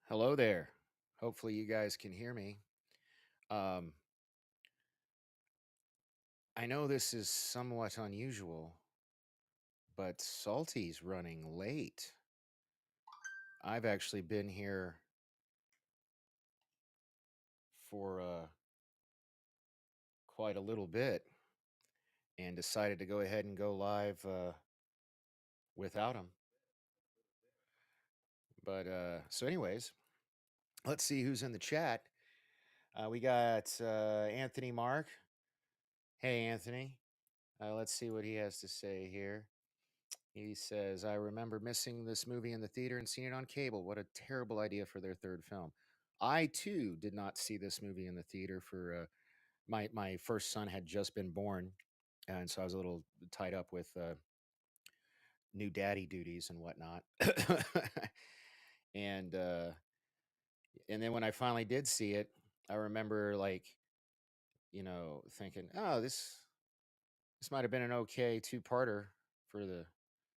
Hello there. Hopefully, you guys can hear me. Um, I know this is somewhat unusual, but Salty's running late. I've actually been here for quite a little bit and decided to go ahead and go live without him. But anyways, let's see who's in the chat. We got Anthony Mark. Hey, Anthony. Let's see what he has to say here. He says, I remember missing this movie in the theater and seeing it on cable. What a terrible idea for their third film. I, too, did not see this movie in the theater for my first son had just been born. And so I was a little tied up with new daddy duties and whatnot. and uh, and then when I finally did see it, I remember thinking, oh, this might have been an okay two-parter for the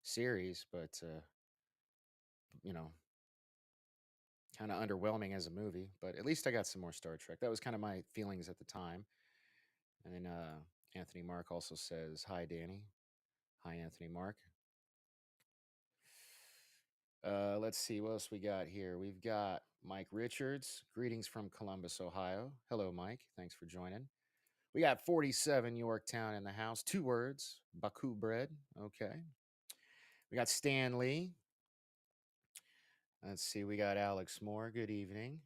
series, but you know, kind of underwhelming as a movie, but at least I got some more Star Trek. That was kind of my feelings at the time. And then Anthony Mark also says, Hi, Danny. Hi, Anthony Mark. Let's see what else we got here. We've got Mike Richards. Greetings from Columbus, Ohio. Hello, Mike. Thanks for joining. We got 47 Yorktown in the house. 2 words, Baku bread. Okay. We got Stan Lee. Let's see. We got Alex Moore. Good evening.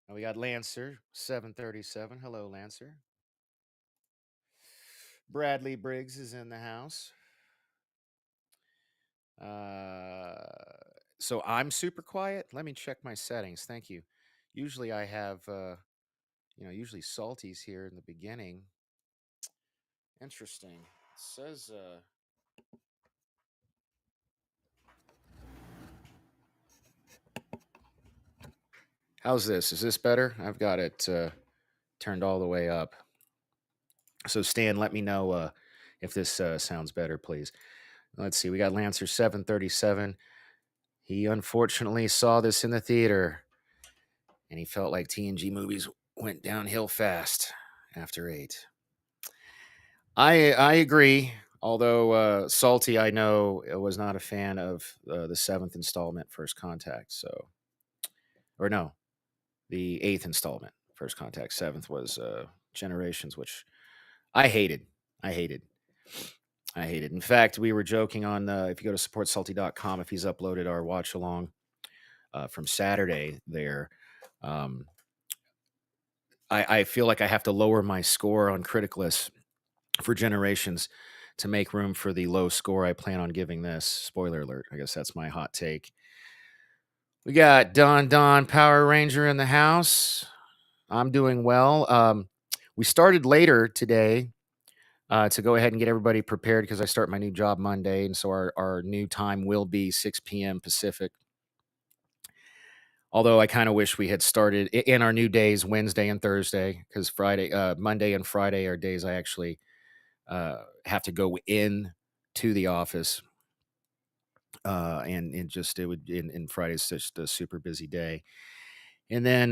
And we got Lancer 737. Hello, Lancer. Bradley Briggs is in the house. Uh, so I'm super quiet. Let me check my settings. Thank you. Usually I have, usually Salty's here in the beginning. Interesting. It says, how's this? Is this better? I've got it turned all the way up. So Stan, let me know if this sounds better, please. Let's see. We got Lancer 737. He unfortunately saw this in the theater, and he felt like TNG movies went downhill fast after 8. I agree. Although Salty, I know, was not a fan of the 7th installment, First Contact. So, or no, the 8th installment, First Contact. 7th was Generations, which I hated. I hated. I hated. In fact, we were joking on if you go to supportsalty.com, if he's uploaded our watch along from Saturday there. Um, I feel like I have to lower my score on Criticless for Generations to make room for the low score I plan on giving this. Spoiler alert. I guess that's my hot take. We got Don Power Ranger in the house. I'm doing well. We started later today to go ahead and get everybody prepared because I start my new job Monday. And so our new time will be 6 p.m. Pacific. Although I kind of wish we had started in our new days, Wednesday and Thursday, because Monday and Friday are days I actually have to go in to the office. And Friday's just a super busy day. And then,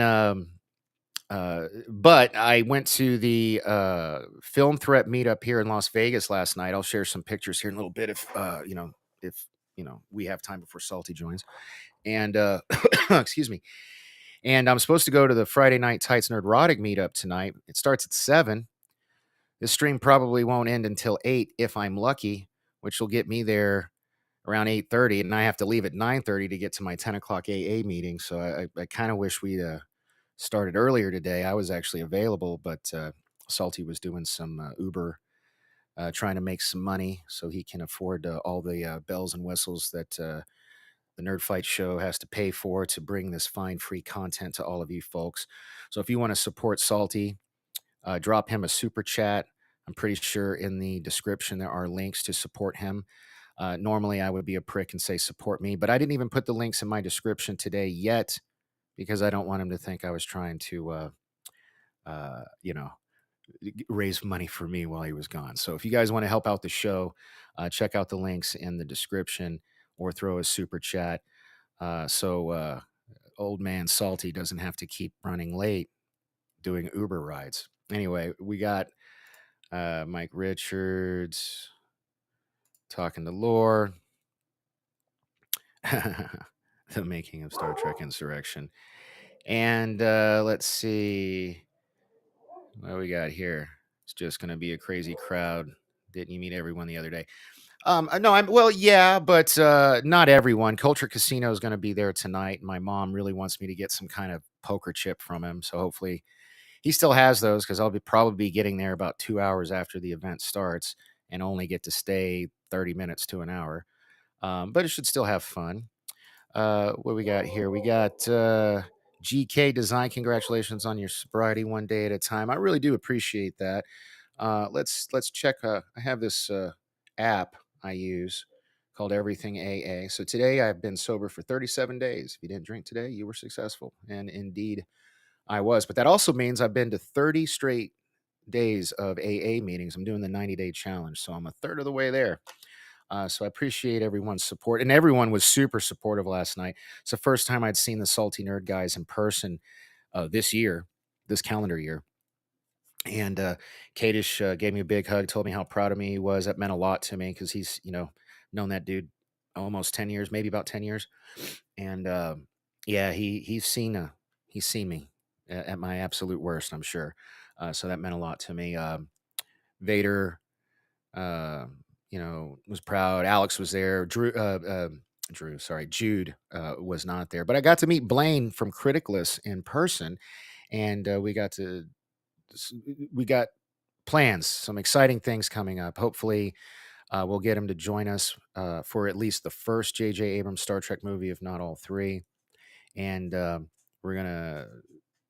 but I went to the Film Threat meetup here in Las Vegas last night. I'll share some pictures here in a little bit if we have time before Salty joins. And excuse me. And I'm supposed to go to the Friday Night Tights Nerdrotic meetup tonight. It starts at 7. This stream probably won't end until 8 if I'm lucky, which will get me there around 8:30, and I have to leave at 9:30 to get to my 10 o'clock AA meeting. So I kind of wish we'd started earlier today. I was actually available, but Salty was doing some Uber, trying to make some money so he can afford all the bells and whistles that the Nerd Fight Show has to pay for to bring this fine free content to all of you folks. So if you want to support Salty, drop him a super chat. I'm pretty sure in the description there are links to support him. Normally I would be a prick and say support me, but I didn't even put the links in my description today yet because I don't want him to think I was trying to, raise money for me while he was gone. So if you guys want to help out the show, check out the links in the description or throw a super chat. old man Salty doesn't have to keep running late doing Uber rides. Anyway, we got Mike Richards talking to Lore. The making of Star Trek Insurrection. And let's see what we got here. It's just going to be a crazy crowd. Didn't you meet everyone the other day? No, yeah, but not everyone. Culture Casino is going to be there tonight. My mom really wants me to get some kind of poker chip from him, so hopefully he still has those because I'll probably be getting there about 2 hours after the event starts and only get to stay 30 minutes to an hour. But it should still have fun. What we got here? We got GK Design. Congratulations on your sobriety, one day at a time. I really do appreciate that. Let's check. I have this app I use called Everything AA. So today I've been sober for 37 days. If you didn't drink today, you were successful, and indeed I was. But that also means I've been to 30 straight days of AA meetings. I'm doing the 90-day challenge, so I'm a third of the way there. So I appreciate everyone's support, and everyone was super supportive last night. It's the first time I'd seen the Salty Nerd guys in person this calendar year. And Kadish gave me a big hug, told me how proud of me he was. That meant a lot to me because he's, known that dude almost 10 years, maybe about 10 years. And yeah, he's seen me at my absolute worst, I'm sure. So that meant a lot to me. Vader, was proud. Alex was there. Jude was not there. But I got to meet Blaine from Criticless in person, and we got plans, some exciting things coming up. Hopefully, we'll get him to join us for at least the first J.J. Abrams Star Trek movie, if not all three. And we're going to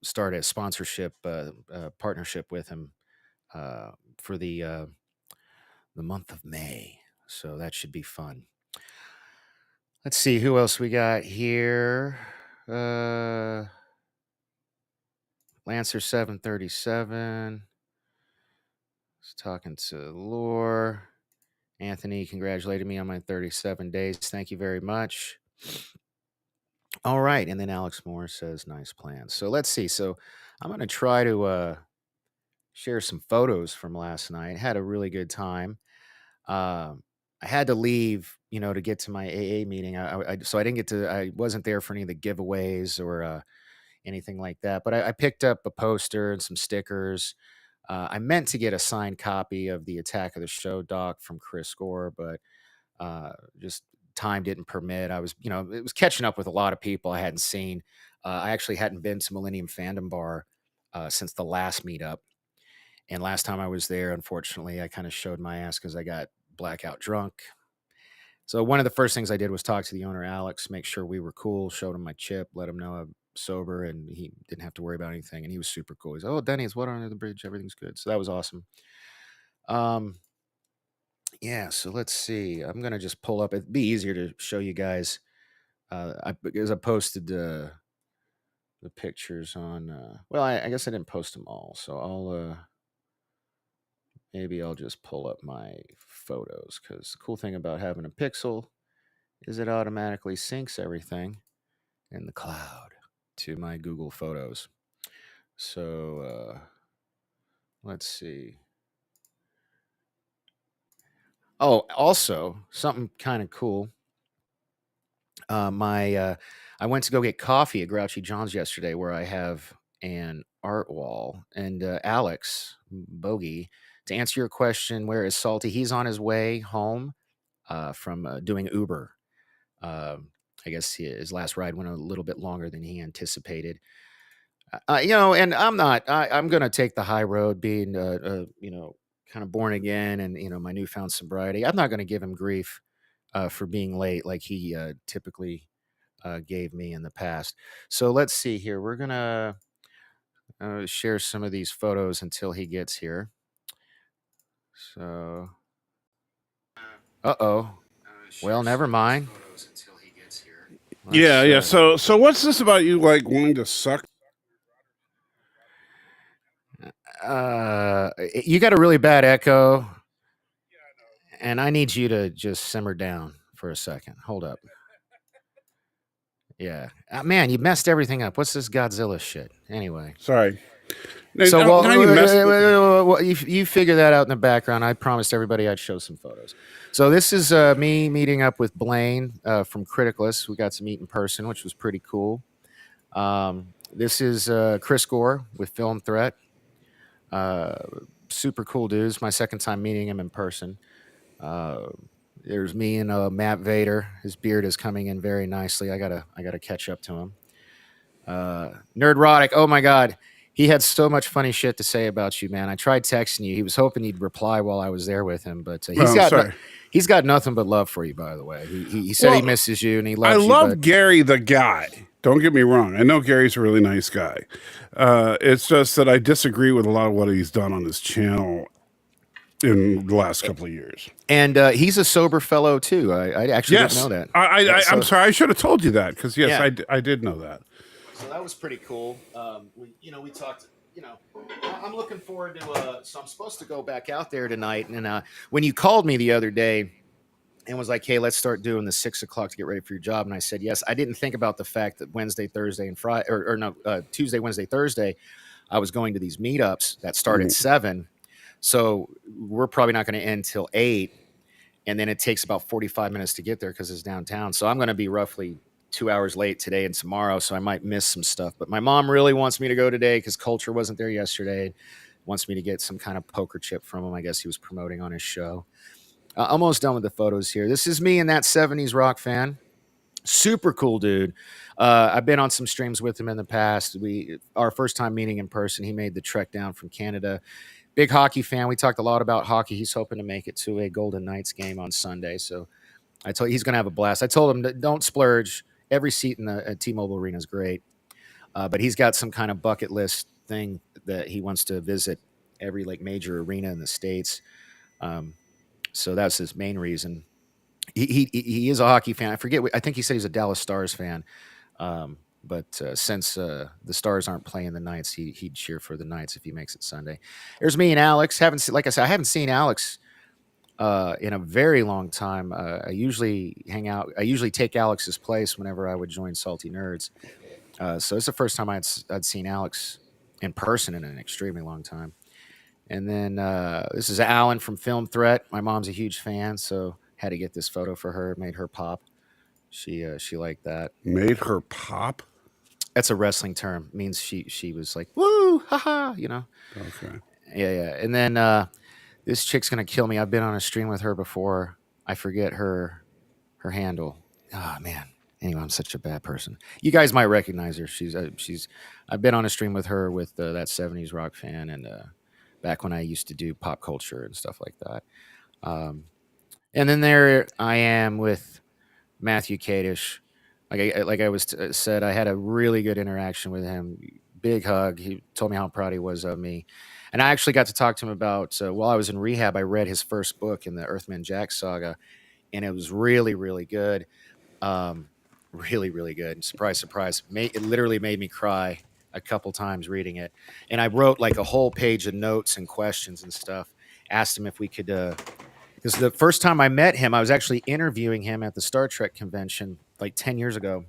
start a sponsorship partnership with him for the month of May. So that should be fun. Let's see who else we got here. Lancer 737. Was talking to Lore. Anthony congratulated me on my 37 days. Thank you very much. All right. And then Alex Moore says, nice plan. So let's see. So I'm going to try to share some photos from last night. Had a really good time. I had to leave, to get to my AA meeting. So I wasn't there for any of the giveaways or anything like that. But I picked up a poster and some stickers. I meant to get a signed copy of the Attack of the Show doc from Chris Gore, but just time didn't permit. I was, it was catching up with a lot of people I hadn't seen. I actually hadn't been to Millennium Fandom Bar since the last meetup. And last time I was there, unfortunately, I kind of showed my ass because I got blackout drunk. So one of the first things I did was talk to the owner, Alex, make sure we were cool, showed him my chip, let him know I'm sober, and he didn't have to worry about anything. And he was super cool. He's, oh, Denny, it's water under the bridge. Everything's good. So that was awesome. Yeah, so let's see. I'm going to just pull up. It'd be easier to show you guys. Because I posted the pictures on, well, I guess I didn't post them all. So maybe I'll just pull up my photos, because the cool thing about having a Pixel is it automatically syncs everything in the cloud to my Google Photos. So let's see. Oh, also something kind of cool. I went to go get coffee at Grouchy John's yesterday, where I have an art wall. And Alex Bogey, to answer your question, where is Salty? He's on his way home from doing Uber. I guess his last ride went a little bit longer than he anticipated. And I'm not. I'm going to take the high road, being kind of born again, and my newfound sobriety. I'm not going to give him grief for being late like he typically gave me in the past. So let's see here. We're going to share some of these photos until he gets here. So, uh-oh. Well, never mind. Yeah. So what's this about you wanting to suck? You got a really bad echo, and I need you to just simmer down for a second. Hold up. Yeah. Man, you messed everything up. What's this Godzilla shit? Anyway. Sorry. So, Now you messed with me. well, you figure that out in the background. I promised everybody I'd show some photos. So this is me meeting up with Blaine from Criticalist. We got to meet in person, which was pretty cool. This is Chris Gore with Film Threat. Uh, Super cool dudes. My second time meeting him in person. Uh, there's me and Matt Vader. His beard is coming in very nicely. I gotta catch up to him. Nerdrotic. Oh my god, he had so much funny shit to say about you, man. I tried texting you. He was hoping you'd reply while I was there with him, but Oh, I'm sorry. he's got nothing but love for you. By the way, he said he Well, misses you and he I loves you. love But Gary the guy. Don't get me wrong. I know Gary's a really nice guy. It's just that I disagree with a lot of what he's done on his channel in the last couple of years. and he's a sober fellow too. I actually didn't know that. I'm sorry. I should have told you that because yes, Yeah. I did know that. So that was pretty cool. We talked. I'm looking forward to. So I'm supposed to go back out there tonight, and when you called me the other day and was like, "Hey, let's start doing the 6 o'clock to get ready for your job," and I said yes. I didn't think about the fact that Wednesday, Thursday, and Friday, or no, Tuesday, Wednesday, Thursday, I was going to these meetups that start at 7. So we're probably not going to end till 8, and then it takes about 45 minutes to get there because it's downtown. So I'm going to be roughly 2 hours late today and tomorrow, so I might miss some stuff. But my mom really wants me to go today because Culture wasn't there yesterday. Wants me to get some kind of poker chip from him. I guess he was promoting on his show. Almost done with the photos here. This is me and that 70s rock fan. Super cool dude. I've been on some streams with him in the past. Our first time meeting in person, he made the trek down from Canada. Big hockey fan. We talked a lot about hockey. He's hoping to make it to a Golden Knights game on Sunday. So I told he's going to have a blast. I told him don't splurge. Every seat in the T-Mobile Arena is great, but he's got some kind of bucket list thing that he wants to visit every major arena in the States. So that's his main reason. He is a hockey fan. I forget. I think he said he's a Dallas Stars fan. But since the Stars aren't playing the Knights, he'd cheer for the Knights if he makes it Sunday. There's me and Alex. Like I said, I haven't seen Alex in a very long time. I usually hang out. I usually take Alex's place whenever I would join Salty Nerds. So it's the first time I'd seen Alex in person in an extremely long time. And then this is Alan from Film Threat. My mom's a huge fan, so had to get this photo for her. Made her pop. She liked that. Made her pop? That's a wrestling term. It means she was like, woo, haha, Okay. Yeah. And then this chick's gonna kill me. I've been on a stream with her before. I forget her handle. Oh man. Anyway, I'm such a bad person. You guys might recognize her. I've been on a stream with her with that 70s rock fan, and back when I used to do pop culture and stuff like that. And then there I am with Matthew Kadish. Like I was said, I had a really good interaction with him. Big hug. He told me how proud he was of me, and I actually got to talk to him about while I was in rehab. I read his first book in the Earthman Jack saga, and it was really, really good. Really, really good. Surprise, surprise! It literally made me cry a couple times reading it, and I wrote like a whole page of notes and questions and stuff. Asked him if we could. Because the first time I met him, I was actually interviewing him at the Star Trek convention like 10 years ago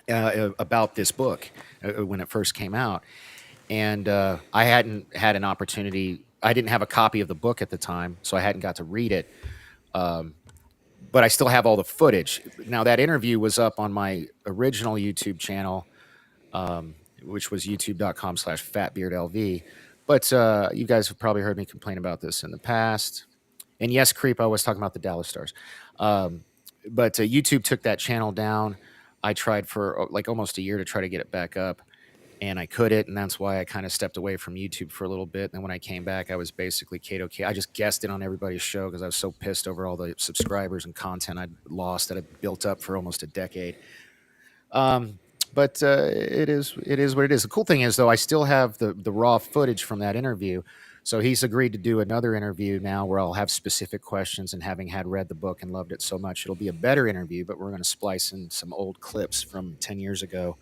about this book when it first came out. And I hadn't had an opportunity. I didn't have a copy of the book at the time, so I hadn't got to read it. But I still have all the footage. Now, that interview was up on my original YouTube channel, which was youtube.com/fatbeardlv. But you guys have probably heard me complain about this in the past. And yes, Creep, I was talking about the Dallas Stars. But YouTube took that channel down. I tried for like almost a year to try to get it back up, and I couldn't. And that's why I kind of stepped away from YouTube for a little bit. And when I came back, I was basically Kato K. I just guessed it on everybody's show because I was so pissed over all the subscribers and content I'd lost that I'd built up for almost a decade. But it is what it is. The cool thing is, though, I still have the raw footage from that interview. So he's agreed to do another interview now where I'll have specific questions, and having had read the book and loved it so much, it'll be a better interview, but we're going to splice in some old clips from 10 years ago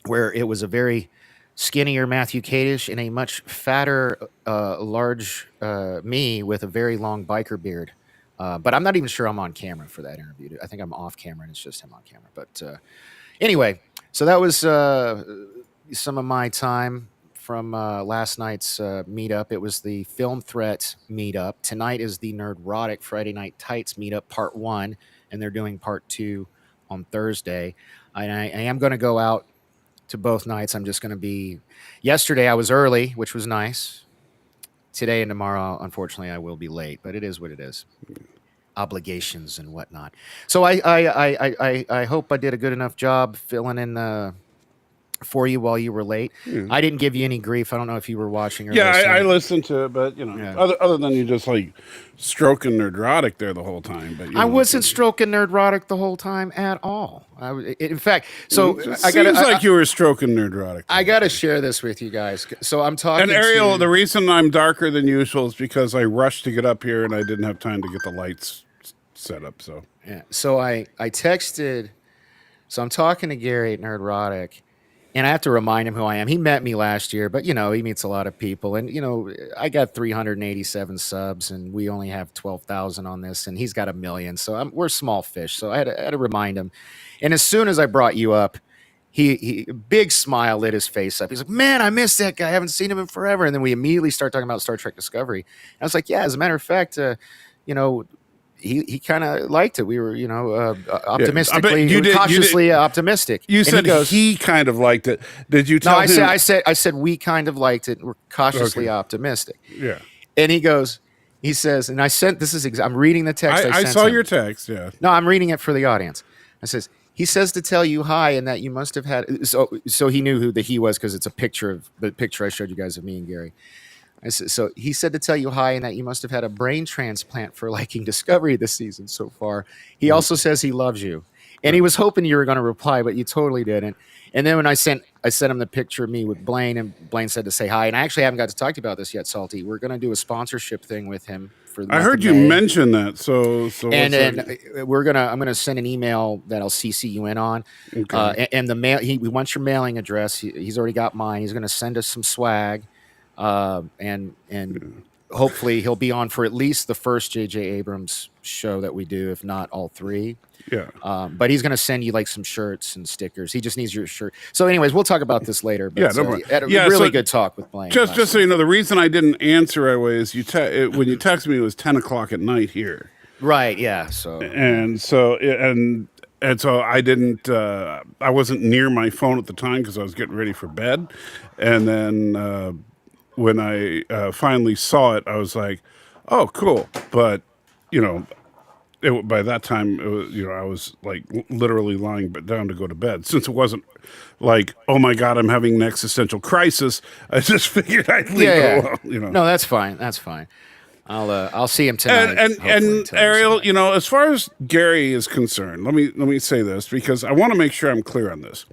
where it was a very skinnier Matthew Kadish and a much fatter, large me with a very long biker beard. But I'm not even sure I'm on camera for that interview. I think I'm off camera and it's just him on camera. But anyway, so that was some of my time from last night's meetup. It was the Film Threat meetup. Tonight is the Nerdrotic Friday Night Tights meetup, part 1, and they're doing part 2 on Thursday. And I am going to go out to both nights. I'm just going to be. Yesterday I was early, which was nice. Today and tomorrow, unfortunately, I will be late, but it is what it is. Obligations and whatnot. So I hope I did a good enough job filling in for you while you were late. Yeah. I didn't give you any grief. I don't know if you were watching or Yeah, listening. I listened to it, but Yeah. other than you just like stroking Nerdrotic there the whole time. But I wasn't stroking Nerdrotic the whole time at all. In fact, so it I seems got like you were stroking Nerdrotic. I got to share this with you guys. So I'm talking. And Ariel, to, the reason I'm darker than usual is because I rushed to get up here and I didn't have time to get the lights set up. So yeah. So I texted. So I'm talking to Gary at Nerdrotic. And I have to remind him who I am. He met me last year, but he meets a lot of people. And I got 387 subs, and we only have 12,000 on this, and he's got 1 million. So we're small fish. So I had to remind him. And as soon as I brought you up, he big smile lit his face up. He's like, "Man, I miss that guy. I haven't seen him in forever." And then we immediately start talking about Star Trek Discovery. And I was like, "Yeah, as a matter of fact, he kind of liked it. We were, optimistically, cautiously optimistic." You said he kind of liked it. Did you tell him? No, I said we kind of liked it. We're cautiously optimistic. Yeah. And he says, and I sent, I'm reading the text. I saw your text. Yeah. No, I'm reading it for the audience. He says to tell you hi and that you must have had, so he knew who the he was because it's a picture of the picture I showed you guys of me and Gary. So he said to tell you hi and that you must have had a brain transplant for liking Discovery this season so far. He also says he loves you. And he was hoping you were going to reply, but you totally didn't. And then when I sent him the picture of me with Blaine, and Blaine said to say hi. And I actually haven't got to talk to you about this yet, Salty. We're going to do a sponsorship thing with him. I heard you mention that. So and then I'm gonna send an email that I'll CC you in on. Okay. And the mail. We want your mailing address. He's already got mine. He's going to send us some swag. And hopefully he'll be on for at least the first J.J. Abrams show that we do, if not all 3. Yeah. But he's going to send you like some shirts and stickers. He just needs your shirt. So anyways, we'll talk about this later. But, had a really good talk with Blaine. Just so you know, the reason I didn't answer right away is when you texted me, it was 10 o'clock at night here. Right. Yeah. So I didn't, I wasn't near my phone at the time because I was getting ready for bed. And then, when I finally saw it, I was like, "Oh, cool!" But by that time, it was, I was like literally lying down to go to bed. Since it wasn't like, "Oh my God, I'm having an existential crisis," I just figured I'd leave it alone. No, that's fine. That's fine. I'll see him tonight. And Ariel, as far as Gary is concerned, let me say this because I want to make sure I'm clear on this.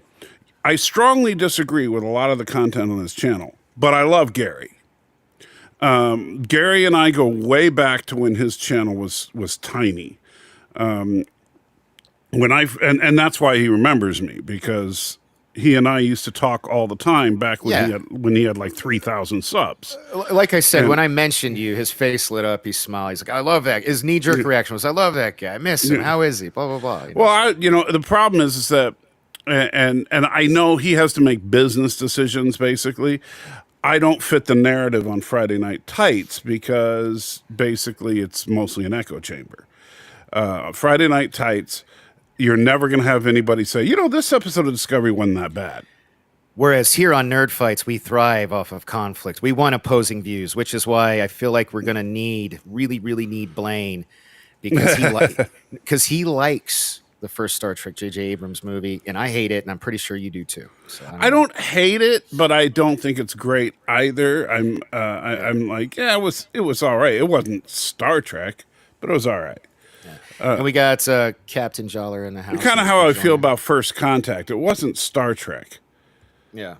I strongly disagree with a lot of the content on this channel. But I love Gary. Gary and I go way back to when his channel was tiny. And that's why he remembers me, because he and I used to talk all the time back when he had like 3,000 subs. Like I said, when I mentioned you, his face lit up. He smiled. He's like, "I love that." His knee-jerk reaction was, "I love that guy. I miss him. How is he?" Blah blah blah. Well, the problem is that, and I know he has to make business decisions. Basically, I don't fit the narrative on Friday Night Tights because basically it's mostly an echo chamber. Friday Night Tights, you're never going to have anybody say, this episode of Discovery wasn't that bad. Whereas here on Nerd Fights, we thrive off of conflict. We want opposing views, which is why I feel like we're going to really, really need Blaine because he likes the first Star Trek J.J. Abrams movie, and I hate it, and I'm pretty sure you do too. So I don't hate it, but I don't think it's great either. I'm like, it was all right. It wasn't Star Trek, but it was all right. Yeah. And we got Captain Joller in the house. Kind of how I feel about First Contact. It wasn't Star Trek. Yeah.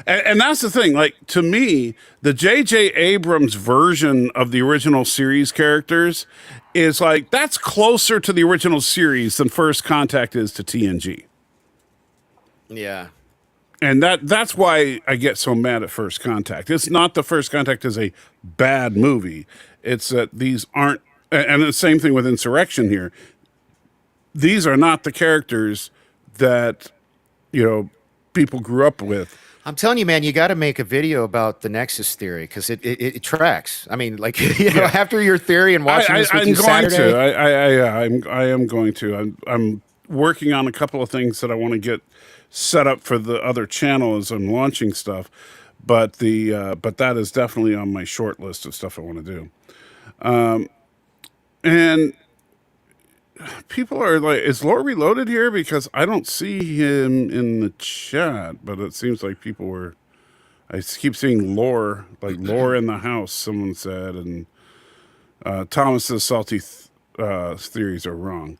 And that's the thing. Like, to me, the J.J. Abrams version of the original series characters is like, that's closer to the original series than First Contact is to TNG. Yeah. And that's why I get so mad at First Contact. It's not the First Contact is a bad movie. It's that these aren't and the same thing with Insurrection here. These are not the characters that, you know, people grew up with. I'm telling you, man, you got to make a video about the Nexus theory because it tracks. I mean, like after your theory and watching this with you Saturday, I am going to. I'm working on a couple of things that I want to get set up for the other channel as I'm launching stuff, but that is definitely on my short list of stuff I want to do. And people are like, is Lore Reloaded here? Because I don't see him in the chat, but it seems like people were. I keep seeing Lore, like Lore in the house, someone said, and Thomas's salty theories are wrong.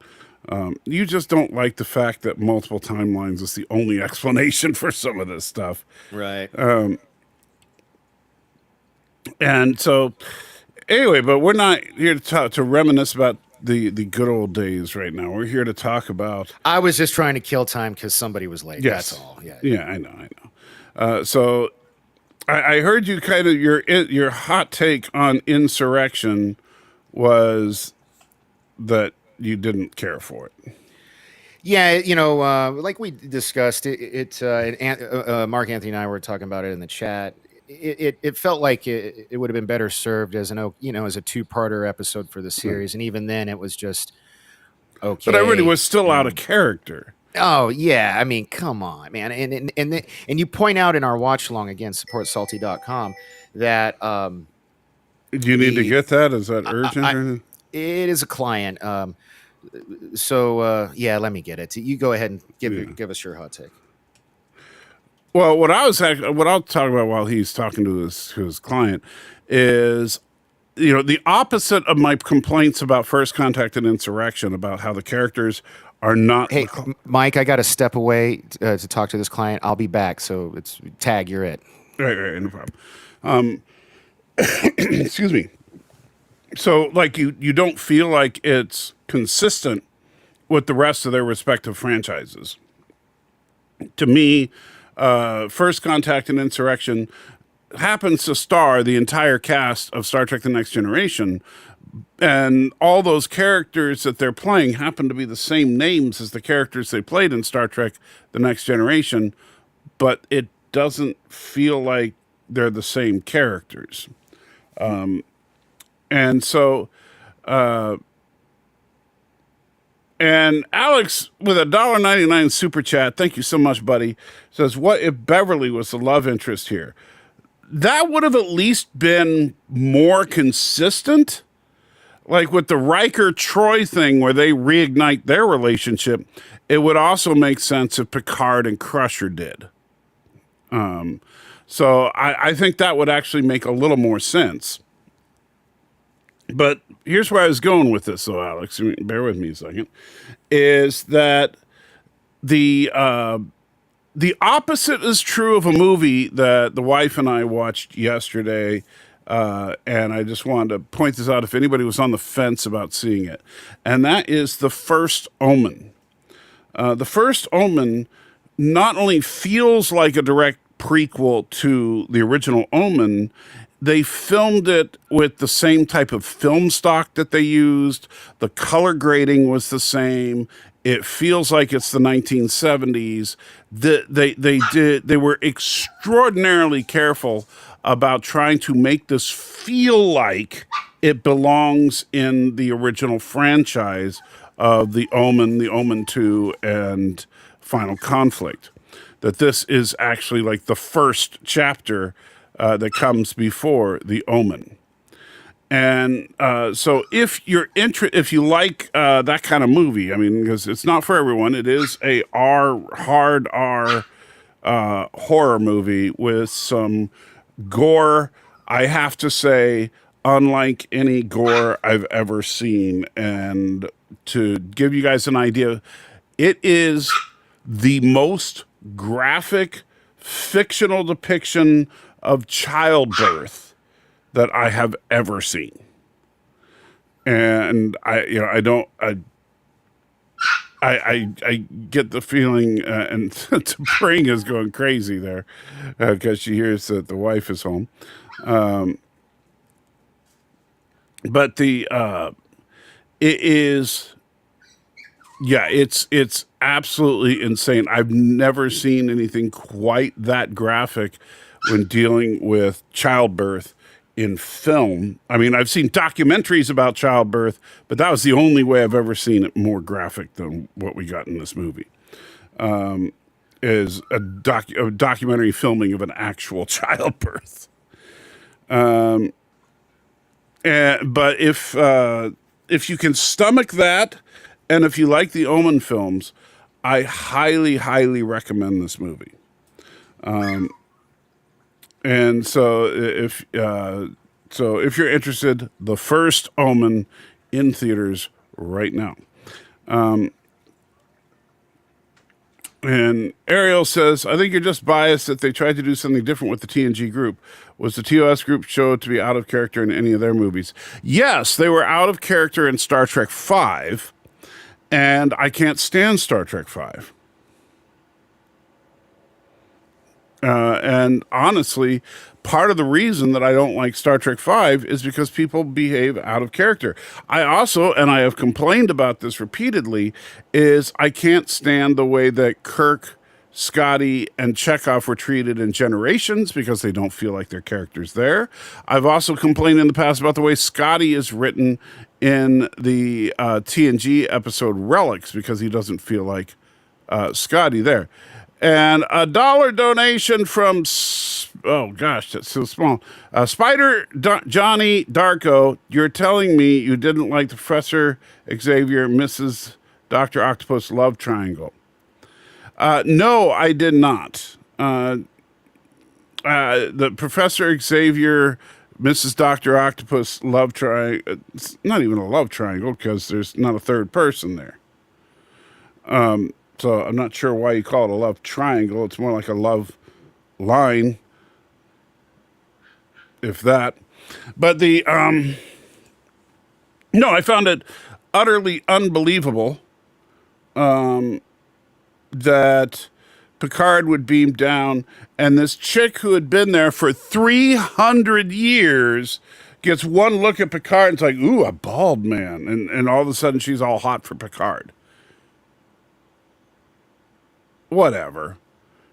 You just don't like the fact that multiple timelines is the only explanation for some of this stuff. right? And so, anyway, but we're not here to reminisce about the good old days right now. We're here to talk about. I was just trying to kill time because somebody was late. Yes. That's all. Yeah. Yeah, I know. So I heard you kind of your hot take on Insurrection was that you didn't care for it. Yeah, like we discussed, Mark Anthony and I were talking about it in the chat. It felt like it would have been better served as as a 2-parter episode for the series, and even then, it was just okay. But everybody was still out of character. Oh yeah, I mean, come on, man, and you point out in our watch along again, supportsalty.com, that do you need to get that? Is that urgent? It is a client. So yeah, let me get it. You go ahead and give us your hot take. Well, what I'll talk about while he's talking to his client is, the opposite of my complaints about First Contact and Insurrection, about how the characters are not. Hey, Mike, I got to step away to talk to this client. I'll be back. So it's tag. You're it. Right, no problem. Excuse me. So, like, you don't feel like it's consistent with the rest of their respective franchises. To me, First Contact and Insurrection happens to star the entire cast of Star Trek The Next Generation, and all those characters that they're playing happen to be the same names as the characters they played in Star Trek The Next Generation, but it doesn't feel like they're the same characters. And so, and Alex with a $1.99 super chat, thank you so much, buddy, says, what if Beverly was the love interest here? That would have at least been more consistent. Like with the Riker-Troy thing where they reignite their relationship, it would also make sense if Picard and Crusher did. So I think that would actually make a little more sense. But here's where I was going with this, though, Alex. Bear with me a second. Is that the opposite is true of a movie that the wife and I watched yesterday, and I just wanted to point this out if anybody was on the fence about seeing it, and that is The First Omen. The First Omen not only feels like a direct prequel to the original Omen, they filmed it with the same type of film stock that they used. The color grading was the same. It feels like it's the 1970s. They were extraordinarily careful about trying to make this feel like it belongs in the original franchise of The Omen 2, and Final Conflict. That this is actually like the first chapter that comes before The Omen. And so if if you like that kind of movie, I mean, because it's not for everyone, it is a hard R horror movie with some gore, I have to say, unlike any gore I've ever seen. And to give you guys an idea, it is the most graphic fictional depiction of childbirth that I have ever seen. And I get the feeling, and Spring is going crazy there because she hears that the wife is home. But it is, yeah, it's absolutely insane. I've never seen anything quite that graphic when dealing with childbirth in film. I mean, I've seen documentaries about childbirth, but that was the only way I've ever seen it more graphic than what we got in this movie. Is a documentary filming of an actual childbirth. But if you can stomach that, and if you like the Omen films, I highly, highly recommend this movie. And so if you're interested, the first Omen in theaters right now. And Ariel says, I think you're just biased that they tried to do something different with the TNG group. Was the TOS group show to be out of character in any of their movies? Yes, they were out of character in Star Trek V, and I can't stand Star Trek V. And honestly, part of the reason that I don't like Star Trek V is because people behave out of character. I also, and I have complained about this repeatedly, is I can't stand the way that Kirk, Scotty, and Chekhov were treated in Generations because they don't feel like their characters there. I've also complained in the past about the way Scotty is written in the TNG episode Relics because he doesn't feel like Scotty there. And a $1 donation from, oh gosh, that's so small. Spider Johnny Darko, you're telling me you didn't like the Professor Xavier, Mrs. Dr. Octopus love triangle. No, I did not. The Professor Xavier, Mrs. Dr. Octopus love triangle, it's not even a love triangle because there's not a third person there. So I'm not sure why you call it a love triangle. It's more like a love line, if that. But no, I found it utterly unbelievable that Picard would beam down, and this chick who had been there for 300 years gets one look at Picard and it's like, ooh, a bald man. And all of a sudden she's all hot for Picard. Whatever.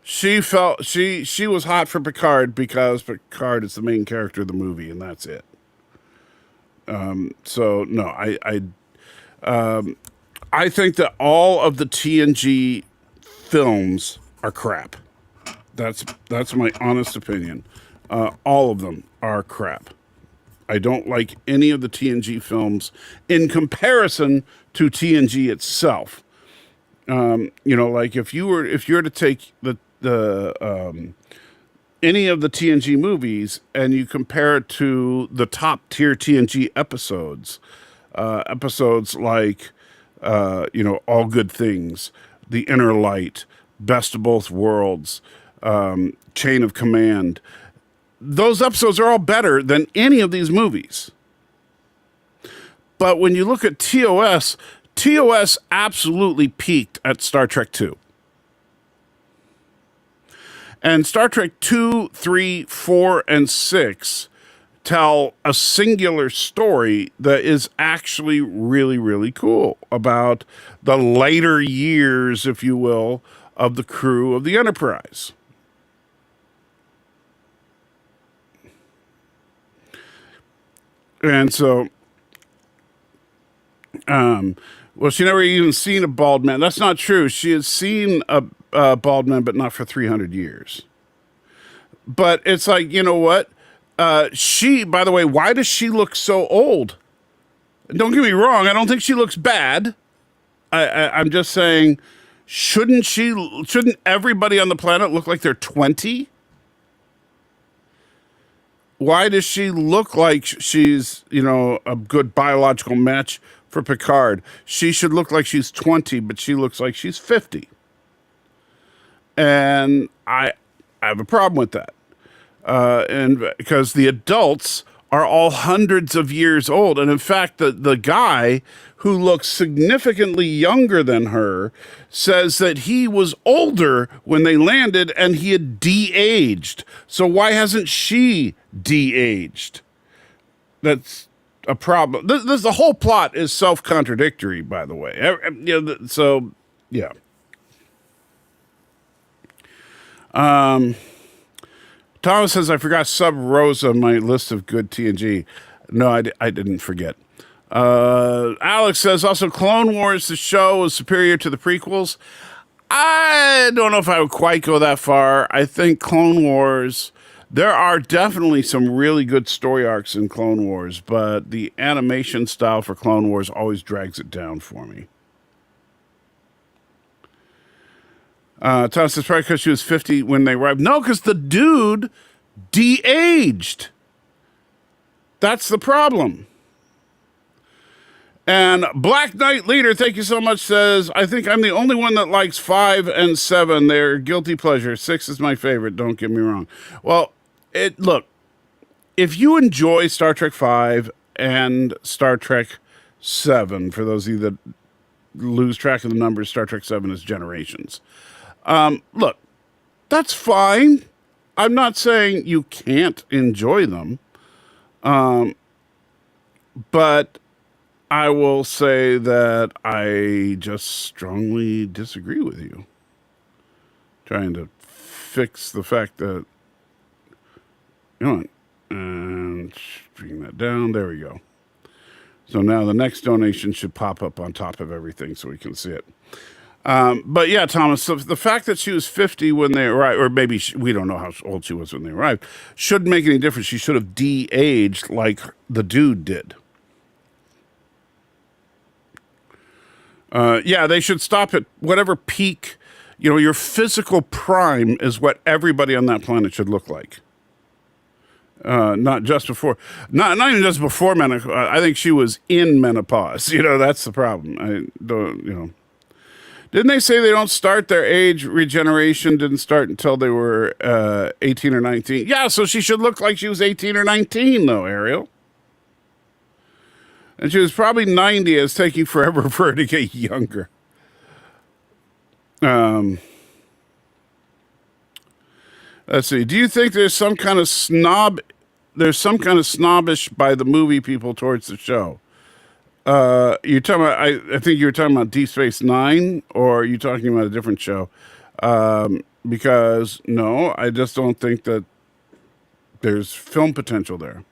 She felt she was hot for Picard because Picard is the main character of the movie, and that's it. So no, I think that all of the TNG films are crap. That's my honest opinion. All of them are crap. I don't like any of the TNG films in comparison to TNG itself. Like if you were to take the any of the TNG movies and you compare it to the top tier TNG episodes like All Good Things, The Inner Light, Best of Both Worlds, Chain of Command, those episodes are all better than any of these movies. But when you look at TOS absolutely peaked at Star Trek II. And Star Trek 2, 3, 4, and 6 tell a singular story that is actually really, really cool about the later years, if you will, of the crew of the Enterprise. And so, well, she never even seen a bald man. That's not true. She has seen a bald man, but not for 300 years. But it's like, you know what? She, by the way, why does she look so old? Don't get me wrong. I don't think she looks bad. I'm just saying, shouldn't everybody on the planet look like they're 20? Why does she look like she's, a good biological match for Picard? She should look like she's 20, but she looks like she's 50. And I have a problem with that. And because the adults are all hundreds of years old. And in fact, the guy who looks significantly younger than her says that he was older when they landed and he had de-aged. So why hasn't she de-aged? a problem. This the whole plot is self-contradictory, by the way. So yeah. Thomas says, I forgot Sub Rosa on my list of good TNG. No, I didn't forget. Alex says, also Clone Wars, the show, is superior to the prequels. I don't know if I would quite go that far. I think Clone Wars, there are definitely some really good story arcs in Clone Wars, but the animation style for Clone Wars always drags it down for me. Thomas says, probably because she was 50 when they arrived. No, because the dude de-aged. That's the problem. And Black Knight Leader, thank you so much, says, I think I'm the only one that likes 5 and 7. They're guilty pleasure. 6 is my favorite, don't get me wrong. Well, look, if you enjoy Star Trek 5 and Star Trek 7, for those of you that lose track of the numbers, Star Trek 7 is Generations. Look, that's fine. I'm not saying you can't enjoy them. But I will say that I just strongly disagree with you. Trying to fix the fact that, you know, and bring that down. There we go. So now the next donation should pop up on top of everything so we can see it. But yeah, Thomas, so the fact that she was 50 when they arrived, or maybe we don't know how old she was when they arrived, shouldn't make any difference. She should have de-aged like the dude did. Yeah, they should stop at whatever peak, you know, your physical prime is what everybody on that planet should look like. Not just before, not even just before menopause. I think she was in menopause. You know, that's the problem. I don't, you know. Didn't they say they don't start their age regeneration? Didn't start until they were 18 or 19. Yeah, so she should look like she was 18 or 19, though, Ariel. And she was probably 90. It's taking forever for her to get younger. Let's see. Do you think there's some kind of snobbish by the movie people towards the show? You're talking about, I think you were talking about Deep Space Nine, or are you talking about a different show? Because no, I just don't think that there's film potential there.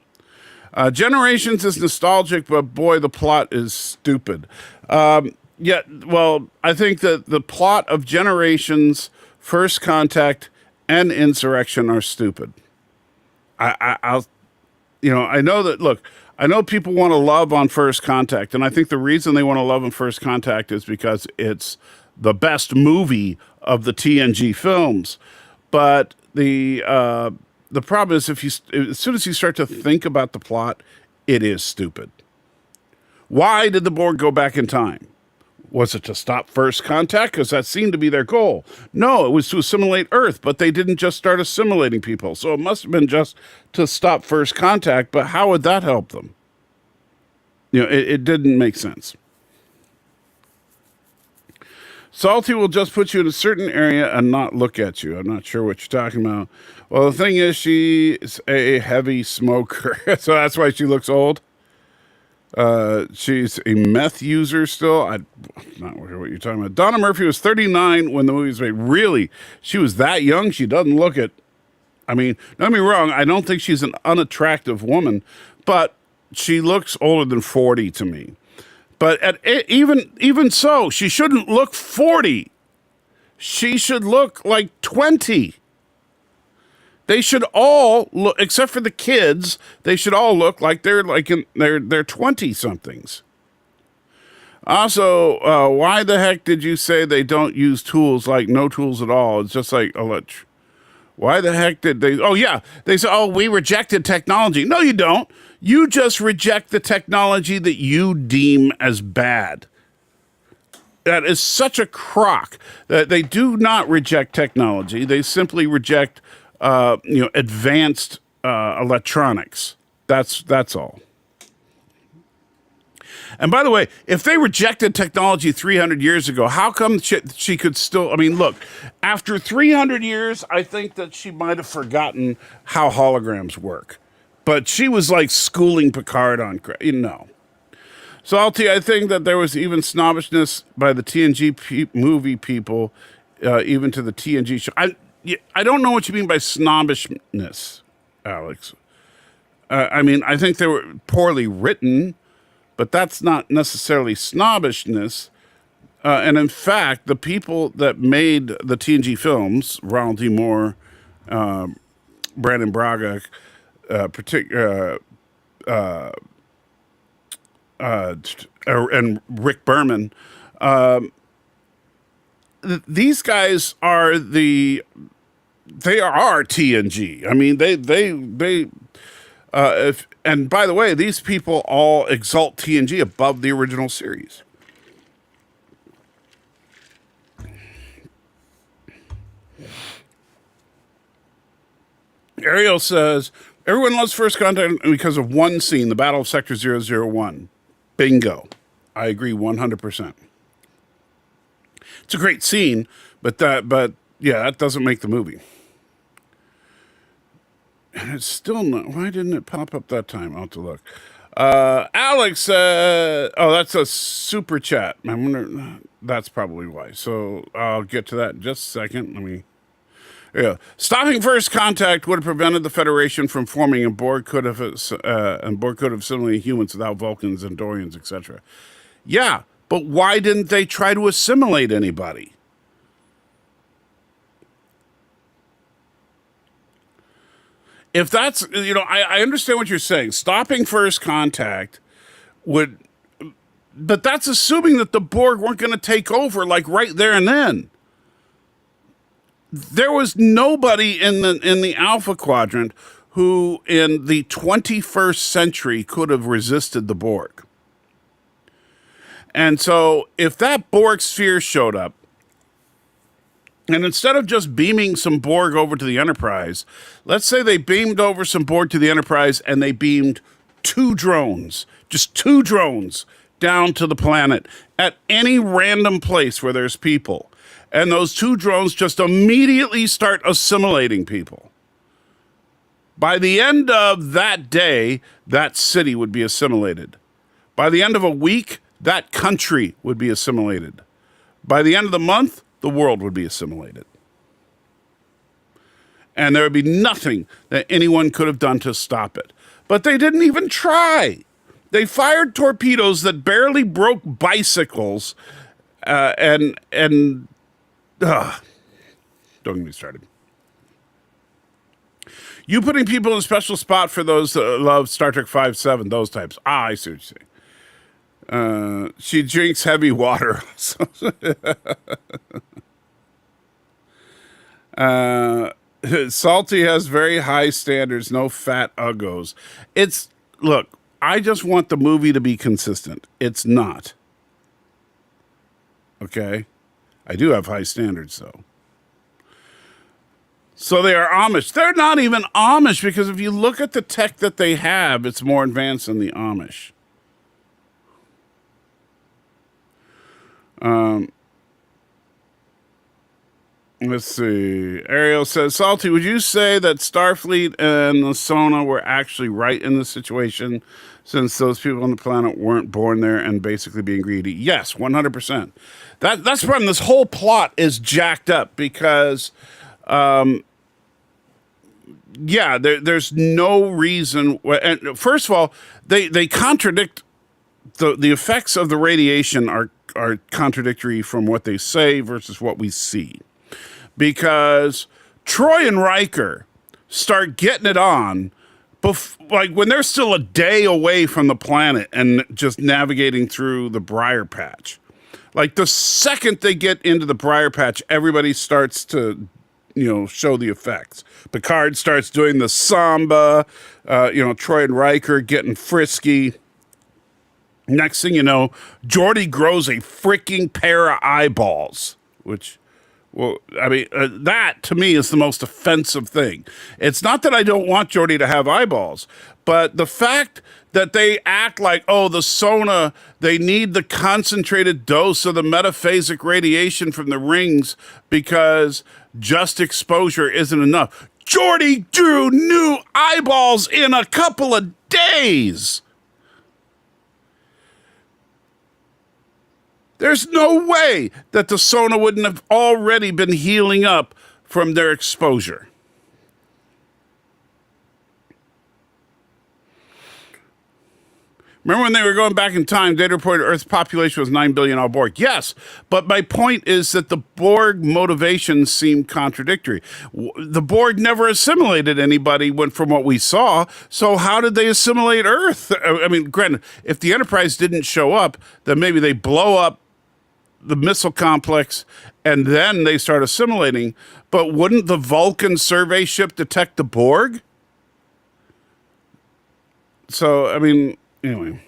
Generations is nostalgic, but boy, the plot is stupid. Yeah, well, I think that the plot of Generations, First Contact, and Insurrection are stupid. I'll, you know, I know that, look, I know people want to love on First Contact, and I think the reason they want to love on First Contact is because it's the best movie of the TNG films. But the problem is, as soon as you start to think about the plot, it is stupid. Why did the Borg go back in time? Was it to stop First Contact? Because that seemed to be their goal. No, it was to assimilate Earth, but they didn't just start assimilating people. So it must have been just to stop First Contact, but how would that help them? You know, it didn't make sense. Salty will just put you in a certain area and not look at you. I'm not sure what you're talking about. Well, the thing is, she's a heavy smoker, so that's why she looks old. She's a meth user still. I'm not sure what you're talking about. Donna Murphy was 39 when the movie was made. Really? She was that young? She doesn't look it. I mean, don't get me wrong, I don't think she's an unattractive woman, but she looks older than 40 to me. But even so, she shouldn't look 40. She should look like 20. They should all look, except for the kids, they should all look like they're like in they're 20-somethings. Also, why the heck did you say they don't use tools, like no tools at all? It's just like, why the heck did they? Oh, yeah. They say, oh, we rejected technology. No, you don't. You just reject the technology that you deem as bad. That is such a crock that they do not reject technology. They simply reject, advanced electronics. That's all. And by the way, if they rejected technology 300 years ago, how come she could still, I mean, look, after 300 years, I think that she might have forgotten how holograms work. but she was like schooling Picard on, Salty, I think that there was even snobbishness by the TNG movie people, even to the TNG show. I don't know what you mean by snobbishness, Alex. I mean, I think they were poorly written, but that's not necessarily snobbishness. And in fact, the people that made the TNG films, Ronald D. Moore, Brandon Braga, and Rick Berman, these guys are they are TNG. I mean, and by the way, these people all exalt TNG above the original series. Ariel says, everyone loves First Contact because of one scene, the Battle of Sector 001. Bingo. I agree 100%. It's a great scene, but yeah, that doesn't make the movie. And it's still not, why didn't it pop up that time? I'll have to look. Alex, oh, that's a super chat. I wonder, that's probably why. So I'll get to that in just a second. Yeah. Stopping First Contact would have prevented the Federation from forming, and Borg could have assimilated humans without Vulcans and Dorians, etc. Yeah, but why didn't they try to assimilate anybody? If that's, I understand what you're saying. Stopping First Contact would, but that's assuming that the Borg weren't going to take over like right there and then. There was nobody in the Alpha Quadrant who in the 21st century could have resisted the Borg. And so if that Borg sphere showed up, and instead of just beaming some Borg over to the Enterprise, let's say they beamed over some Borg to the Enterprise and they beamed just two drones down to the planet at any random place where there's people. And those two drones just immediately start assimilating people. By the end of that day, that city would be assimilated. By the end of a week, that country would be assimilated. By the end of the month, the world would be assimilated. And there would be nothing that anyone could have done to stop it. But they didn't even try. They fired torpedoes that barely broke bicycles, and don't get me started. You putting people in a special spot for those that love Star Trek 5-7, those types. I see what you're saying. She drinks heavy water. Salty has very high standards, no fat uggos. Look, I just want the movie to be consistent. It's not. Okay? I do have high standards, though. So they are Amish. They're not even Amish, because if you look at the tech that they have, it's more advanced than the Amish. Let's see. Ariel says, Salty, would you say that Starfleet and the Sona were actually right in this situation, since those people on the planet weren't born there and basically being greedy? Yes, 100%. That's the problem. This whole plot is jacked up because, there's no reason. And first of all, they contradict the effects of the radiation are contradictory from what they say versus what we see. Because Troy and Riker start getting it on like when they're still a day away from the planet and just navigating through the Briar Patch. Like the second they get into the Briar Patch, everybody starts to, show the effects. Picard starts doing the samba, Troy and Riker getting frisky. Next thing you know, Geordi grows a freaking pair of eyeballs, which... Well, I mean, that to me is the most offensive thing. It's not that I don't want Geordi to have eyeballs, but the fact that they act like, the Sona, they need the concentrated dose of the metaphasic radiation from the rings because just exposure isn't enough. Geordi drew new eyeballs in a couple of days. There's no way that the Sona wouldn't have already been healing up from their exposure. Remember when they were going back in time, data reported Earth's population was 9 billion all Borg. Yes, but my point is that the Borg motivations seem contradictory. The Borg never assimilated anybody from what we saw, so how did they assimilate Earth? I mean, granted, if the Enterprise didn't show up, then maybe they blow up the missile complex and then they start assimilating. But wouldn't the Vulcan survey ship detect the Borg? So, I mean... Anyway,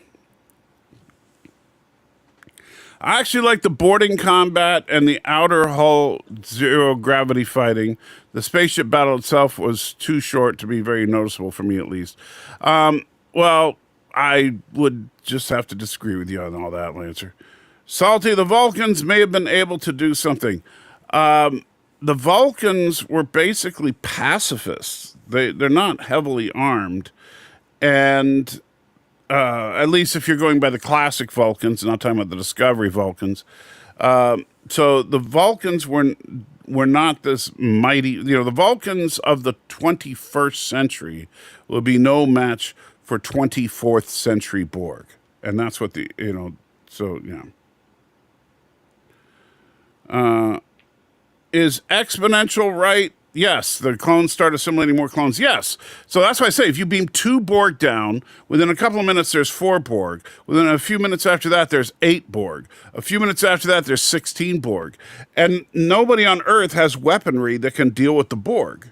I actually like the boarding combat and the outer hull zero gravity fighting. The spaceship battle itself was too short to be very noticeable for me, at least. Well, I would just have to disagree with you on all that, Lancer. Salty, the Vulcans may have been able to do something. The Vulcans were basically pacifists. They're not heavily armed, and at least if you're going by the classic Vulcans, not talking about the Discovery Vulcans. So the Vulcans were not this mighty, the Vulcans of the 21st century will be no match for 24th century Borg. And that's what so, yeah. Is exponential right? Yes. The clones start assimilating more clones. Yes. So that's why I say if you beam 2 Borg down, within a couple of minutes, there's 4 Borg. Within a few minutes after that, there's 8 Borg. A few minutes after that, there's 16 Borg. And nobody on Earth has weaponry that can deal with the Borg.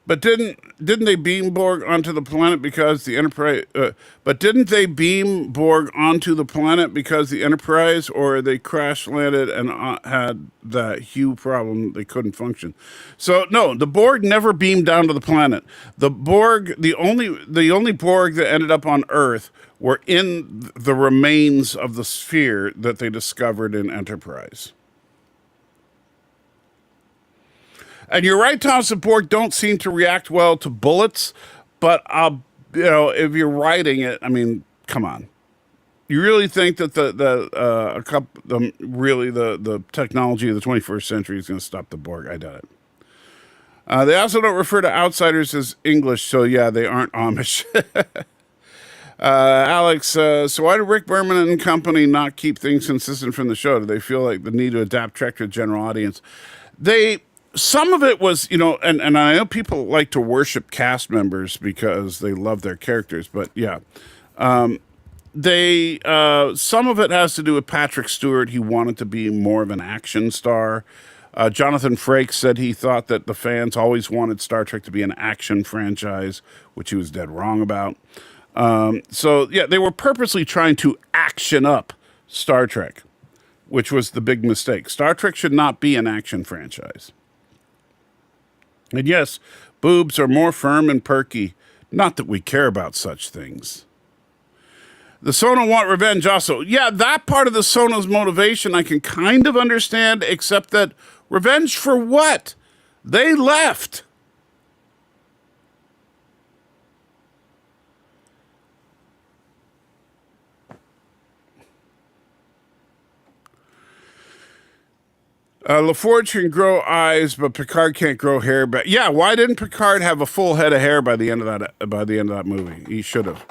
But didn't they beam Borg onto the planet because the Enterprise? But didn't they beam Borg onto the planet because the Enterprise, or they crash landed and had that Hugh problem? They couldn't function. So no, the Borg never beamed down to the planet. The Borg, the only Borg that ended up on Earth were in the remains of the sphere that they discovered in Enterprise. And you're right, Thomas, the Borg don't seem to react well to bullets, but if you're writing it, I mean, come on. You really think that the technology of the 21st century is going to stop the Borg? I doubt it. They also don't refer to outsiders as English, so yeah, they aren't Amish. Alex, so why did Rick Berman and company not keep things consistent from the show? Do they feel like the need to adapt Trek to the general audience? Some of it was, and I know people like to worship cast members because they love their characters, but yeah. Some of it has to do with Patrick Stewart. He wanted to be more of an action star. Jonathan Frakes said he thought that the fans always wanted Star Trek to be an action franchise, which he was dead wrong about. So yeah, they were purposely trying to action up Star Trek, which was the big mistake. Star Trek should not be an action franchise. And yes, boobs are more firm and perky. Not that we care about such things. The Sona want revenge also. Yeah, that part of the Sona's motivation I can kind of understand, except that revenge for what? They left. LaForge can grow eyes, but Picard can't grow hair. But yeah, why didn't Picard have a full head of hair by the end of that movie? He should have.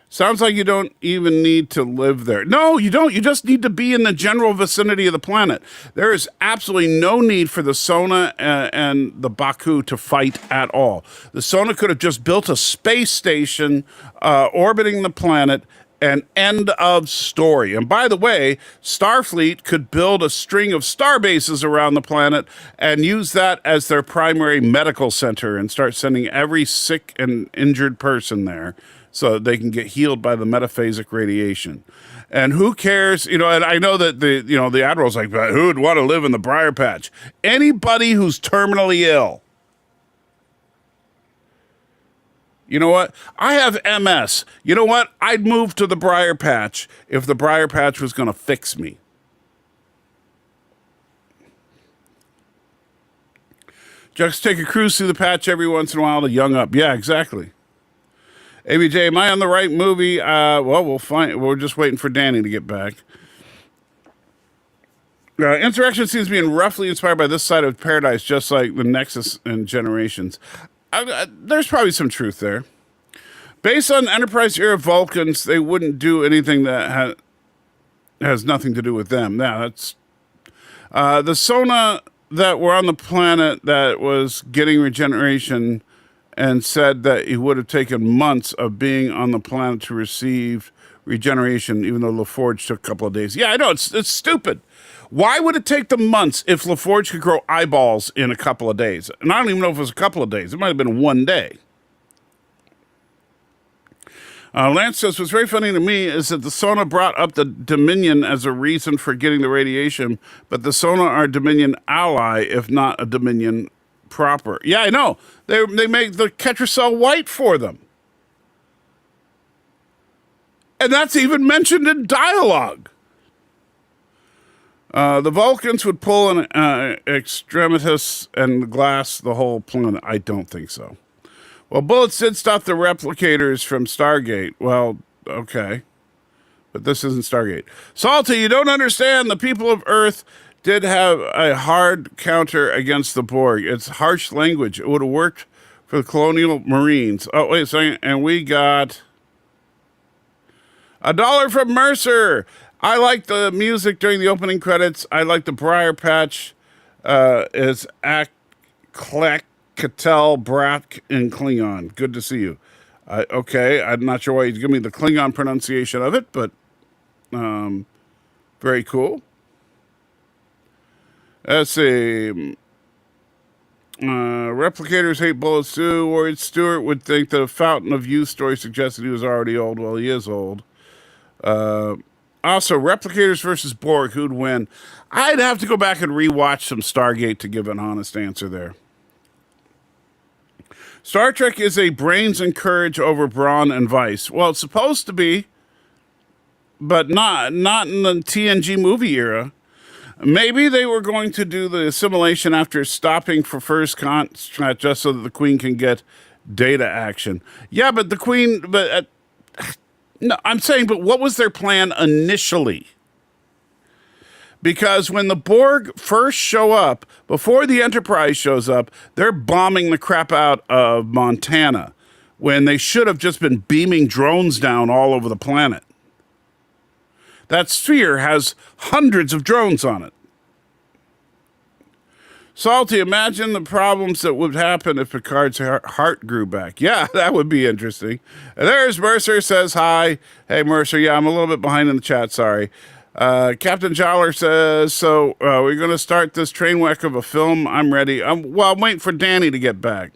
Sounds like you don't even need to live there. No, you don't. You just need to be in the general vicinity of the planet. There is absolutely no need for the Sona and the Baku to fight at all. The Sona could have just built a space station orbiting the planet, and end of story. And by the way, Starfleet could build a string of star bases around the planet and use that as their primary medical center and start sending every sick and injured person there so that they can get healed by the metaphasic radiation. And who cares? And I know that the Admiral's like, but who'd want to live in the Briar Patch? Anybody who's terminally ill. You know what? I have MS. You know what? I'd move to the Briar Patch if the Briar Patch was going to fix me. Just take a cruise through the patch every once in a while to young up. Yeah, exactly. ABJ, am I on the right movie? Well, we'll find. We're just waiting for Danny to get back. Insurrection seems being roughly inspired by this side of paradise, just like the Nexus and Generations. There's probably some truth there. Based on Enterprise era Vulcans, they wouldn't do anything that has nothing to do with them. Yeah, that's the Sona that were on the planet that was getting regeneration and said that it would have taken months of being on the planet to receive regeneration, even though LaForge took a couple of days. Yeah, I know, it's stupid. Why would it take them months if LaForge could grow eyeballs in a couple of days? And I don't even know if it was a couple of days. It might have been one day. Lance says, what's very funny to me is that the Sona brought up the Dominion as a reason for getting the radiation, but the Sona are a Dominion ally, if not a Dominion proper. Yeah, I know. They make the Ketracel white for them. And that's even mentioned in dialogue. The Vulcans would pull an extremis and glass the whole planet. I don't think so. Well, bullets did stop the replicators from Stargate. Well, okay. But this isn't Stargate. Salty, you don't understand. The people of Earth did have a hard counter against the Borg. It's harsh language. It would have worked for the colonial Marines. Oh, wait a second. And we got $1 from Mercer. I like the music during the opening credits. I like the Briar Patch is Klek, Cattell, Brack, and Klingon. Good to see you. Okay, I'm not sure why he's giving me the Klingon pronunciation of it, but very cool. Let's see. Replicators hate bullets too. Ward Stewart would think that a Fountain of Youth story suggested he was already old. Well, he is old. Also, Replicators versus Borg, who'd win? I'd have to go back and rewatch some Stargate to give an honest answer there. Star Trek is a brains and courage over brawn and vice. Well, it's supposed to be, but not in the TNG movie era. Maybe they were going to do the assimilation after stopping for first contact just so that the Queen can get data action. Yeah, but the Queen... no, I'm saying, but what was their plan initially? Because when the Borg first show up, before the Enterprise shows up, they're bombing the crap out of Montana when they should have just been beaming drones down all over the planet. That sphere has hundreds of drones on it. Salty, imagine the problems that would happen if Picard's heart grew back. Yeah, that would be interesting. And there's Mercer, says hi. Hey, Mercer, yeah, I'm a little bit behind in the chat, sorry. Captain Jowler says, so we're going to start this train wreck of a film. I'm ready. I'm waiting for Danny to get back.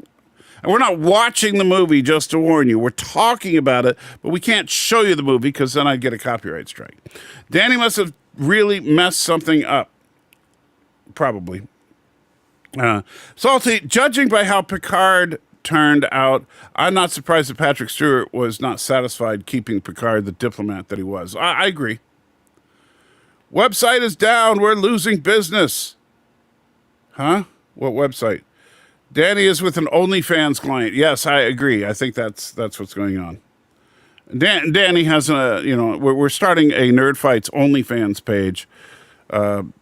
And we're not watching the movie, just to warn you. We're talking about it, but we can't show you the movie because then I'd get a copyright strike. Danny must have really messed something up. Probably. Salty, judging by how Picard turned out, I'm not surprised that Patrick Stewart was not satisfied keeping Picard the diplomat that he was. I agree. Website is down. We're losing business. Huh? What website? Danny is with an OnlyFans client. Yes, I agree. I think that's what's going on. Danny has we're starting a NERDFIGHTS OnlyFans page. No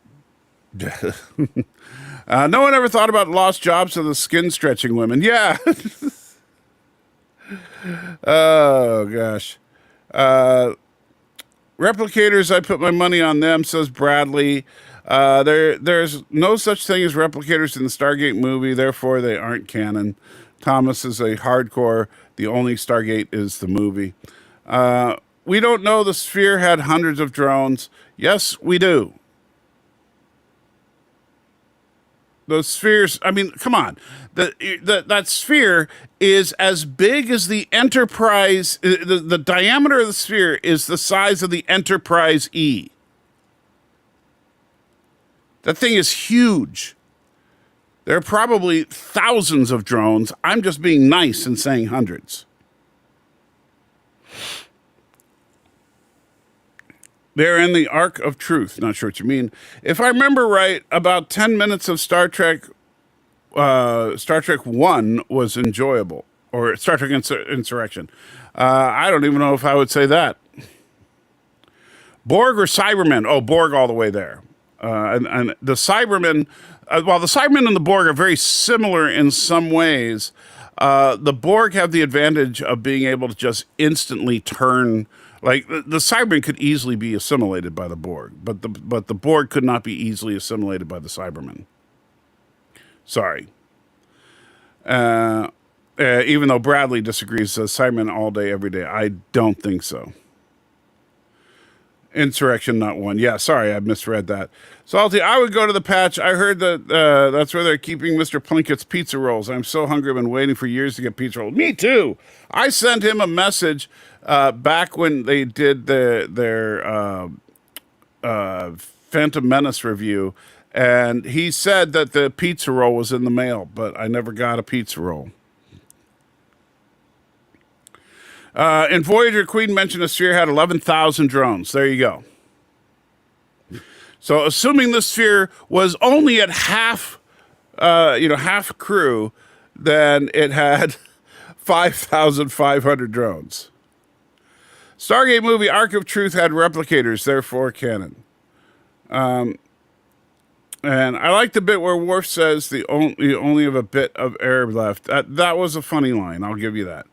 one ever thought about lost jobs of the skin stretching women. Yeah. Oh, gosh. Replicators, I put my money on them, says Bradley. There's no such thing as replicators in the Stargate movie, therefore they aren't canon. Thomas is a hardcore. The only Stargate is the movie. We don't know the sphere had hundreds of drones. Yes, we do. Those spheres, I mean, come on. That sphere is as big as the Enterprise. The diameter of the sphere is the size of the Enterprise E. That thing is huge. There are probably thousands of drones. I'm just being nice and saying hundreds. They're in the Ark of Truth. Not sure what you mean. If I remember right, about 10 minutes of Star Trek Star Trek 1 was enjoyable, or Star Trek Insurrection. I don't even know if I would say that. Borg or Cybermen? Oh, Borg all the way there. And the Cybermen, while the Cybermen and the Borg are very similar in some ways, the Borg have the advantage of being able to just instantly turn. Like the Cybermen could easily be assimilated by the Borg, but the Borg could not be easily assimilated by the Cybermen. Sorry. Even though Bradley disagrees, says Cybermen all day, every day. I don't think so. Insurrection, not one. Yeah, sorry, I misread that. Salty, I would go to the patch. I heard that that's where they're keeping Mr. Plinkett's pizza rolls. I'm so hungry. I've been waiting for years to get pizza rolls. Me too. I sent him a message back when they did their Phantom Menace review, and he said that the pizza roll was in the mail, but I never got a pizza roll. In Voyager, Queen mentioned a sphere had 11,000 drones. There you go. So assuming the sphere was only at half crew, then it had 5,500 drones. Stargate movie Ark of Truth had replicators, therefore canon. And I like the bit where Worf says you only have a bit of air left. That was a funny line. I'll give you that.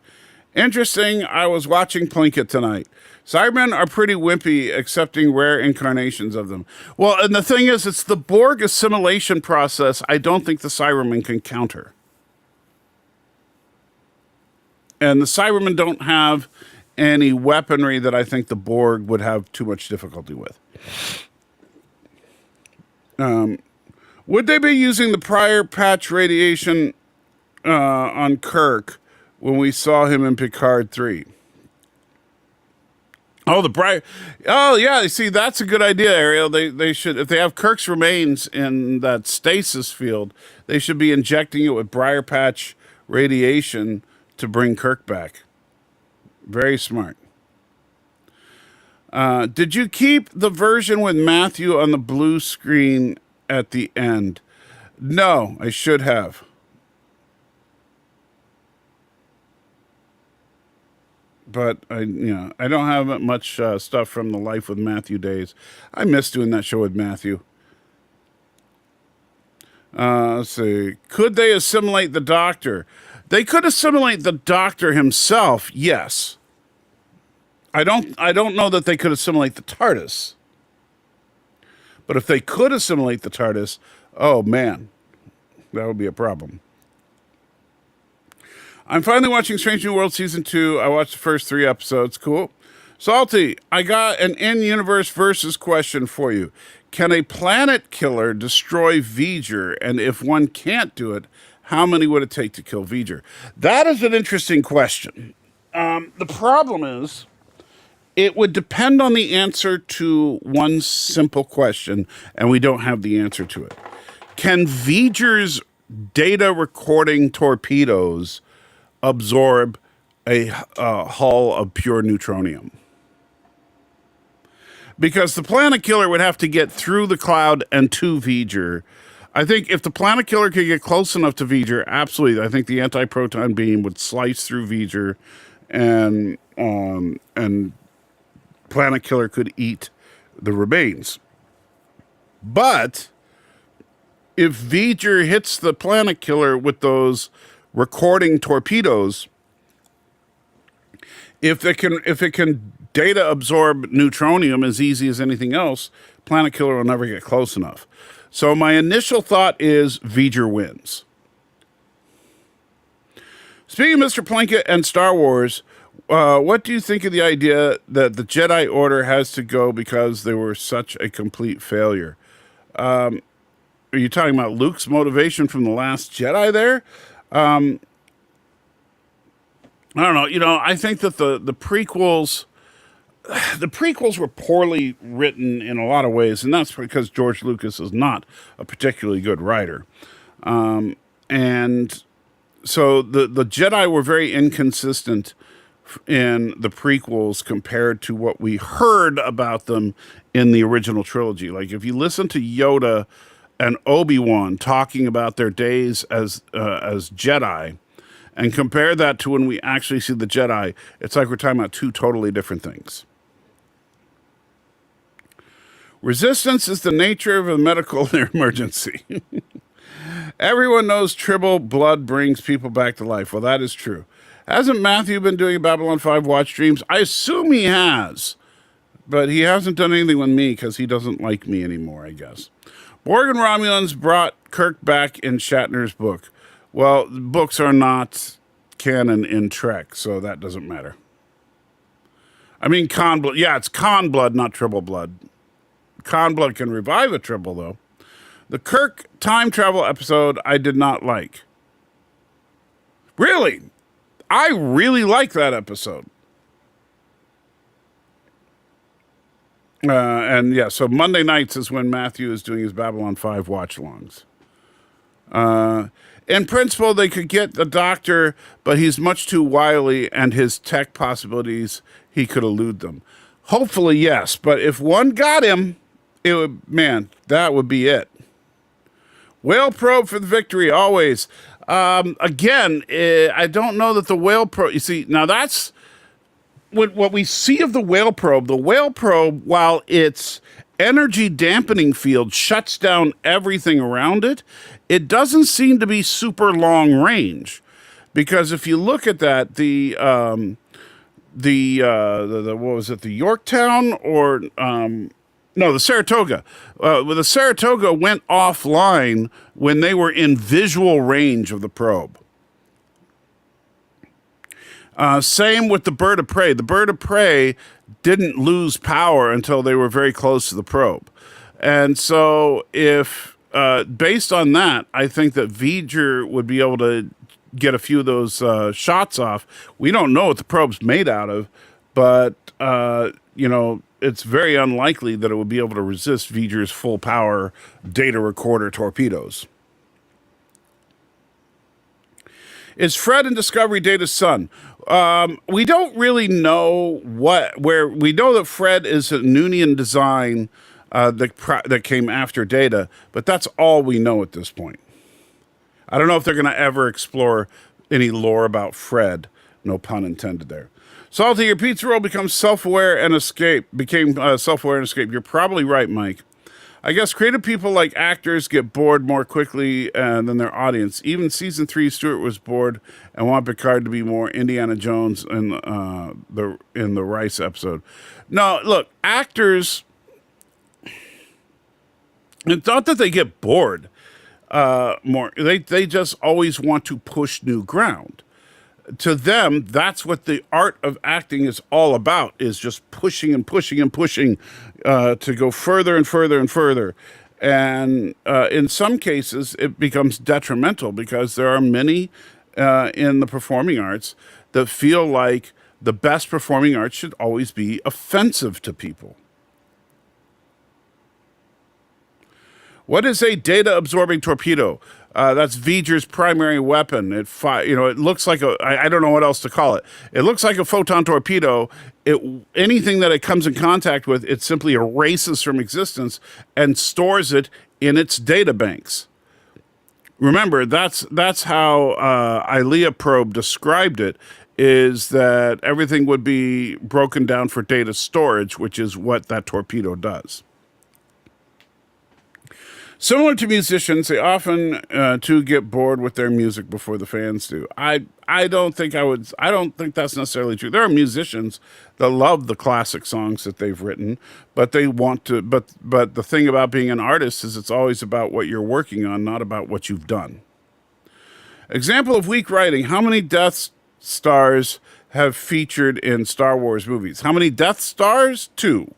Interesting. I was watching Plinkett tonight. Cybermen are pretty wimpy, accepting rare incarnations of them. Well, and the thing is, it's the Borg assimilation process I don't think the Cybermen can counter. And the Cybermen don't have any weaponry that I think the Borg would have too much difficulty with. Would they be using the prior patch radiation on Kirk when we saw him in Picard 3? Oh, yeah, see, that's a good idea, Ariel. They should, if they have Kirk's remains in that stasis field, they should be injecting it with briar patch radiation to bring Kirk back. Very smart. Did you keep the version with Matthew on the blue screen at the end? No, I should have. But I don't have much stuff from the Life with Matthew days. I miss doing that show with Matthew. Let's see. Could they assimilate the Doctor? They could assimilate the Doctor himself. Yes. I don't know that they could assimilate the TARDIS. But if they could assimilate the TARDIS, oh man, that would be a problem. I'm finally watching Strange New World Season 2. I watched the first 3 episodes. Cool. Salty, I got an in-universe versus question for you. Can a planet killer destroy V'ger? And if one can't do it, how many would it take to kill V'ger? That is an interesting question. The problem is, it would depend on the answer to one simple question, and we don't have the answer to it. Can V'ger's data recording torpedoes absorb a hull of pure neutronium? Because the planet killer would have to get through the cloud and to V'ger. I think if the planet killer could get close enough to V'ger, absolutely, I think the anti-proton beam would slice through V'ger, and planet killer could eat the remains. But if V'ger hits the planet killer with those recording torpedoes, if it can data absorb neutronium as easy as anything else, planet killer will never get close enough. So my initial thought is V'ger wins. Speaking of Mr. Plinkett and Star Wars, what do you think of the idea that the Jedi Order has to go because they were such a complete failure? Are you talking about Luke's motivation from The Last Jedi there? I don't know. I think that the prequels were poorly written in a lot of ways, and that's because George Lucas is not a particularly good writer. And so the Jedi were very inconsistent in the prequels compared to what we heard about them in the original trilogy. Like if you listen to Yoda and Obi-Wan talking about their days as Jedi, and compare that to when we actually see the Jedi, it's like we're talking about two totally different things. Resistance is the nature of a medical emergency. Everyone knows tribal blood brings people back to life. Well, that is true. Hasn't Matthew been doing Babylon 5 watch streams? I assume he has, but he hasn't done anything with me because he doesn't like me anymore, I guess. Borg and Romulans brought Kirk back in Shatner's book. Well, books are not canon in Trek, so that doesn't matter. I mean, Khan blood. Yeah, it's Khan blood, not tribal blood. Khan blood can revive a tribble, though. The Kirk time travel episode I did not like. Really? I really like that episode. And yeah, so Monday nights is when Matthew is doing his Babylon 5 watch-alongs. In principle, they could get the Doctor, but he's much too wily, and his tech possibilities, he could elude them. Hopefully, yes, but if one got him, it would, man, that would be it. Whale probe for the victory, always. Again, I don't know that the whale probe, you see, now that's what we see of the whale probe, while its energy dampening field shuts down everything around it, it doesn't seem to be super long range. Because if you look at that, the what was it, the Yorktown or, no, the Saratoga. The Saratoga went offline when they were in visual range of the probe. Same with the Bird of Prey. The Bird of Prey didn't lose power until they were very close to the probe. And so if, based on that, I think that V'ger would be able to get a few of those shots off. We don't know what the probe's made out of, but, it's very unlikely that it would be able to resist V'ger's full power data recorder torpedoes. Is Fred in Discovery Data's son? We don't really know where. We know that Fred is a Noonian design that came after Data, but that's all we know at this point. I don't know if they're going to ever explore any lore about Fred. No pun intended there. Salty, your pizza roll became self-aware and escape. You're probably right, Mike. I guess creative people like actors get bored more quickly than their audience. Even season 3, Stewart was bored and wanted Picard to be more Indiana Jones in the Rice episode. No, look, actors, it's not that they get bored more. They just always want to push new ground. To them, that's what the art of acting is all about, is just pushing and pushing and pushing to go further and further and further. And in some cases, it becomes detrimental because there are many in the performing arts that feel like the best performing arts should always be offensive to people. What is a data-absorbing torpedo? That's V'ger's primary weapon. It looks like I don't know what else to call it. It looks like a photon torpedo. Anything that it comes in contact with, it simply erases from existence and stores it in its data banks. Remember, that's how Ilea probe described it, is that everything would be broken down for data storage, which is what that torpedo does. Similar to musicians, they often too get bored with their music before the fans do. I don't think that's necessarily true. There are musicians that love the classic songs that they've written, but they want to. But the thing about being an artist is it's always about what you're working on, not about what you've done. Example of weak writing: how many Death Stars have featured in Star Wars movies? How many Death Stars? 2.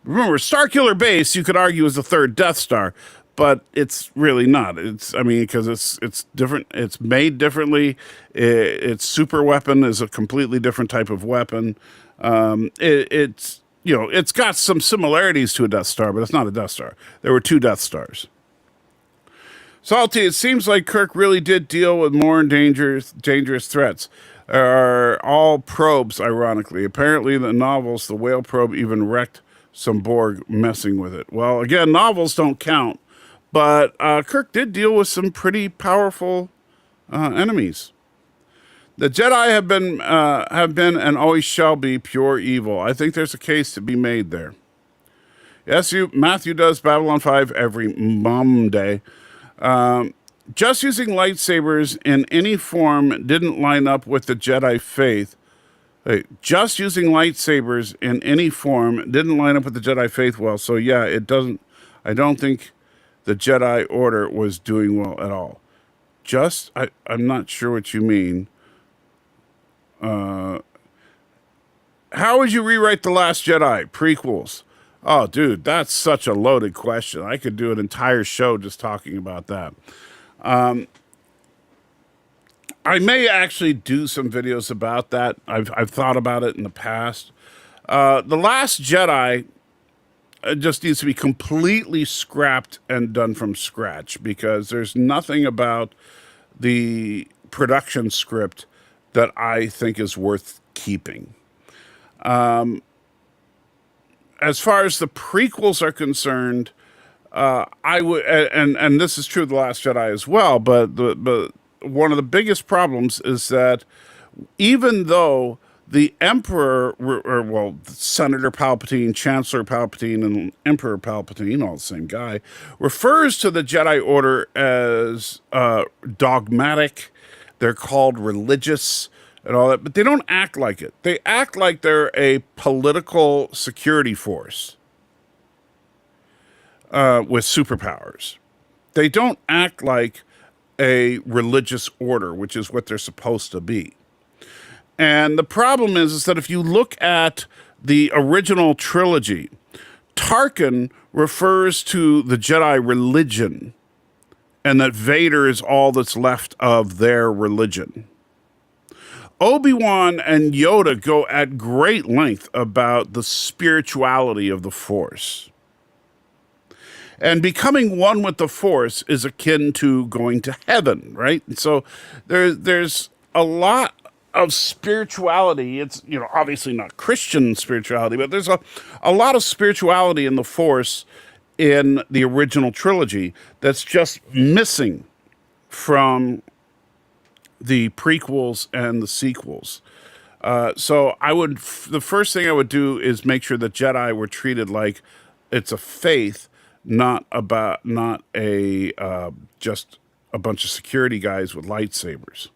Remember, Starkiller Base, you could argue, is the third Death Star, but it's really not. Because it's different. It's made differently. Its super weapon is a completely different type of weapon. It's got some similarities to a Death Star, but it's not a Death Star. There were 2 Death Stars. Salty, it seems like Kirk really did deal with more dangerous threats. Are all probes, ironically. Apparently, in the novels, the whale probe even wrecked some Borg messing with it. Well, again, novels don't count, but Kirk did deal with some pretty powerful enemies. The Jedi have been and always shall be pure evil. I think there's a case to be made there. Yes, Matthew does Babylon 5 every Monday. Just using lightsabers in any form didn't line up with the Jedi faith. Just using lightsabers in any form didn't line up with the Jedi faith well. So yeah, it doesn't. I don't think the Jedi Order was doing well at all. I'm not sure what you mean. How would you rewrite The Last Jedi prequels? Oh, dude, that's such a loaded question. I could do an entire show just talking about that. I may actually do some videos about that. I've thought about it in the past. The Last Jedi just needs to be completely scrapped and done from scratch because there's nothing about the production script that I think is worth keeping. As far as the prequels are concerned, I would, and this is true of The Last Jedi as well, but one of the biggest problems is that even though the Emperor, Senator Palpatine, Chancellor Palpatine, and Emperor Palpatine, all the same guy, refers to the Jedi Order as dogmatic, they're called religious, and all that, but they don't act like it. They act like they're a political security force with superpowers. They don't act like a religious order, which is what they're supposed to be. And the problem is that if you look at the original trilogy, Tarkin refers to the Jedi religion and that Vader is all that's left of their religion. Obi-Wan and Yoda go at great length about the spirituality of the Force. And becoming one with the Force is akin to going to heaven, right? And so there's a lot of spirituality. It's, obviously not Christian spirituality, but there's a lot of spirituality in the Force in the original trilogy that's just missing from the prequels and the sequels. So the first thing I would do is make sure that Jedi were treated like it's a faith, not just a bunch of security guys with lightsabers.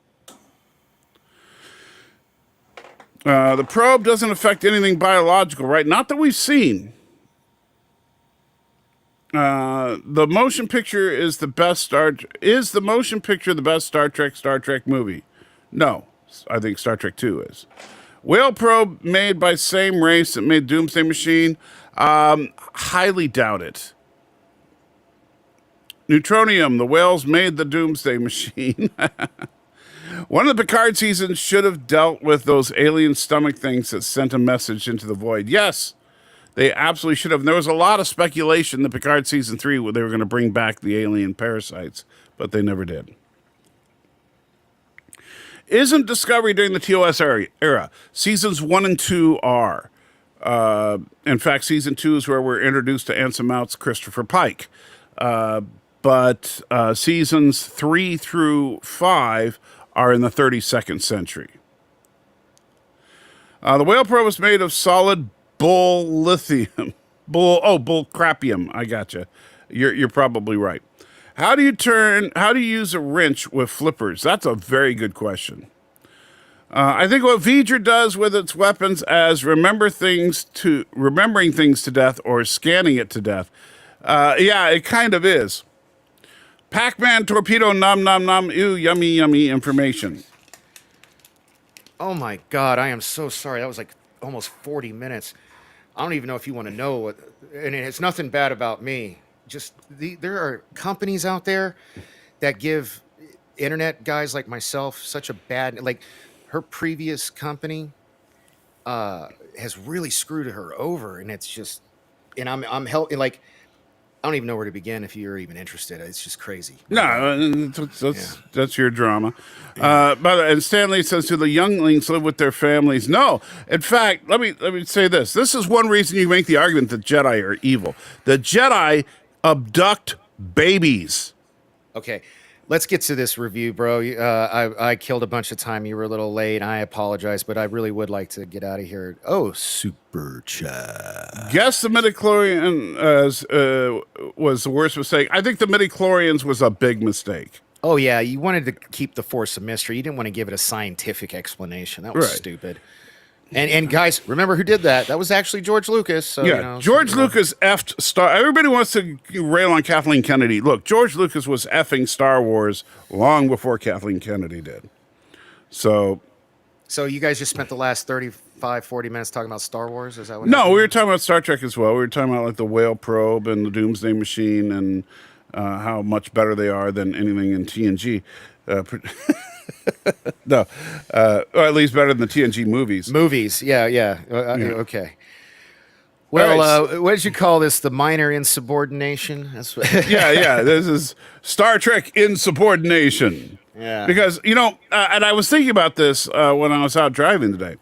The probe doesn't affect anything biological, right? Not that we've seen. The motion picture is the best the motion picture the best Star Trek movie? No, I think Star Trek 2 is. Whale probe made by same race that made Doomsday Machine? Highly doubt it. Neutronium, the whales made the Doomsday Machine. One of the Picard seasons should have dealt with those alien stomach things that sent a message into the void. Yes, they absolutely should have. And there was a lot of speculation in Picard season 3 where they were going to bring back the alien parasites, but they never did. Isn't Discovery during the TOS era? Seasons 1 and 2 are. In fact, season 2 is where we're introduced to Anson Mount's Christopher Pike. But seasons 3 through 5 are in the 32nd century. The whale probe was made of solid bull lithium. Bull crapium. I gotcha. You're probably right. How do you use a wrench with flippers? That's a very good question. I think what Vidra does with its weapons as remembering things to death or scanning it to death. Yeah, it kind of is. Pac-Man torpedo nom nom nom. Ew, yummy yummy information. Oh my God, I am so sorry. That was like almost 40 minutes. I don't even know if you want to know what, and it's nothing bad about me. Just there are companies out there that give internet guys like myself such a bad, like her previous company has really screwed her over, and it's just, and I'm helping, like, I don't even know where to begin if you're even interested. It's just crazy. No, that's your drama. And Stanley says, "Do the younglings live with their families?" No. In fact, let me say this. This is one reason you make the argument that Jedi are evil. The Jedi abduct babies. Okay, let's get to this review, bro. I killed a bunch of time. You were a little late. I apologize, but I really would like to get out of here. Oh, super chat. Guess the midichlorian was the worst mistake. I think the midichlorians was a big mistake. Oh, yeah, you wanted to keep the Force a mystery. You didn't want to give it a scientific explanation. That was Right. stupid. And guys, remember who did that? That was actually George Lucas. So, Yeah, George Lucas effed Star. Everybody wants to rail on Kathleen Kennedy. Look, George Lucas was effing Star Wars long before Kathleen Kennedy did. So you guys just spent the last 35, 40 minutes talking about Star Wars? Is that what no, happened? we were talking about Star Trek as well. We were talking about like the whale probe and the Doomsday Machine and how much better they are than anything in TNG. No, or at least better than the TNG movies. Movies, yeah. Okay. Well, what did you call this? The minor insubordination? That's what yeah. This is Star Trek Insubordination. Yeah. Because, and I was thinking about this when I was out driving today.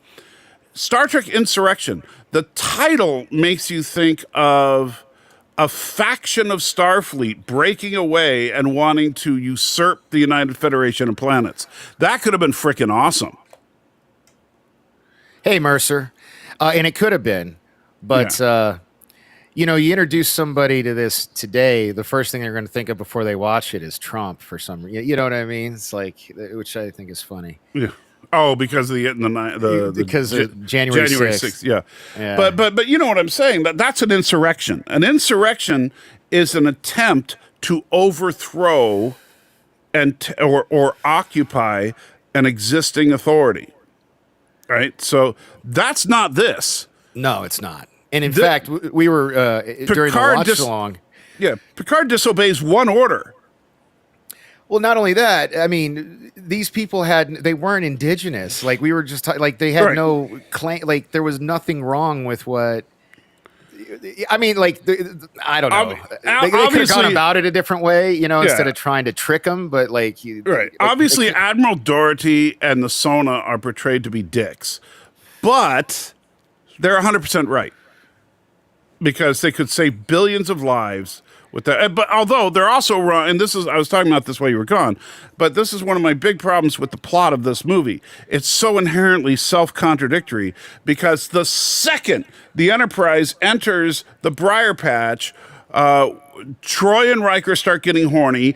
Star Trek Insurrection, the title makes you think of a faction of Starfleet breaking away and wanting to usurp the United Federation of Planets. That could have been freaking awesome. Hey, Mercer. And it could have been. But, you introduce somebody to this today, the first thing they're going to think of before they watch it is Trump for some reason. You know what I mean? It's like, which I think is funny. Yeah. Oh, because of because of January 6th. Yeah. Yeah. But you know what I'm saying? That's an insurrection. An insurrection is an attempt to overthrow or occupy an existing authority. Right? So that's not this. No, it's not. And in fact, we were during the watch along. Yeah, Picard disobeys one order. Well, not only that, I mean, these people they weren't indigenous. Like we were just like they had no claim. Like there was nothing wrong with what. I mean, like I don't know. They could have gone about it a different way, instead of trying to trick them. But like, obviously, Admiral Doherty and the Sona are portrayed to be dicks, but they're 100% right because they could save billions of lives. With that, but although they're also wrong, and I was talking about this while you were gone, but this is one of my big problems with the plot of this movie. It's so inherently self-contradictory because the second the Enterprise enters the Briar Patch, Troy and Riker start getting horny.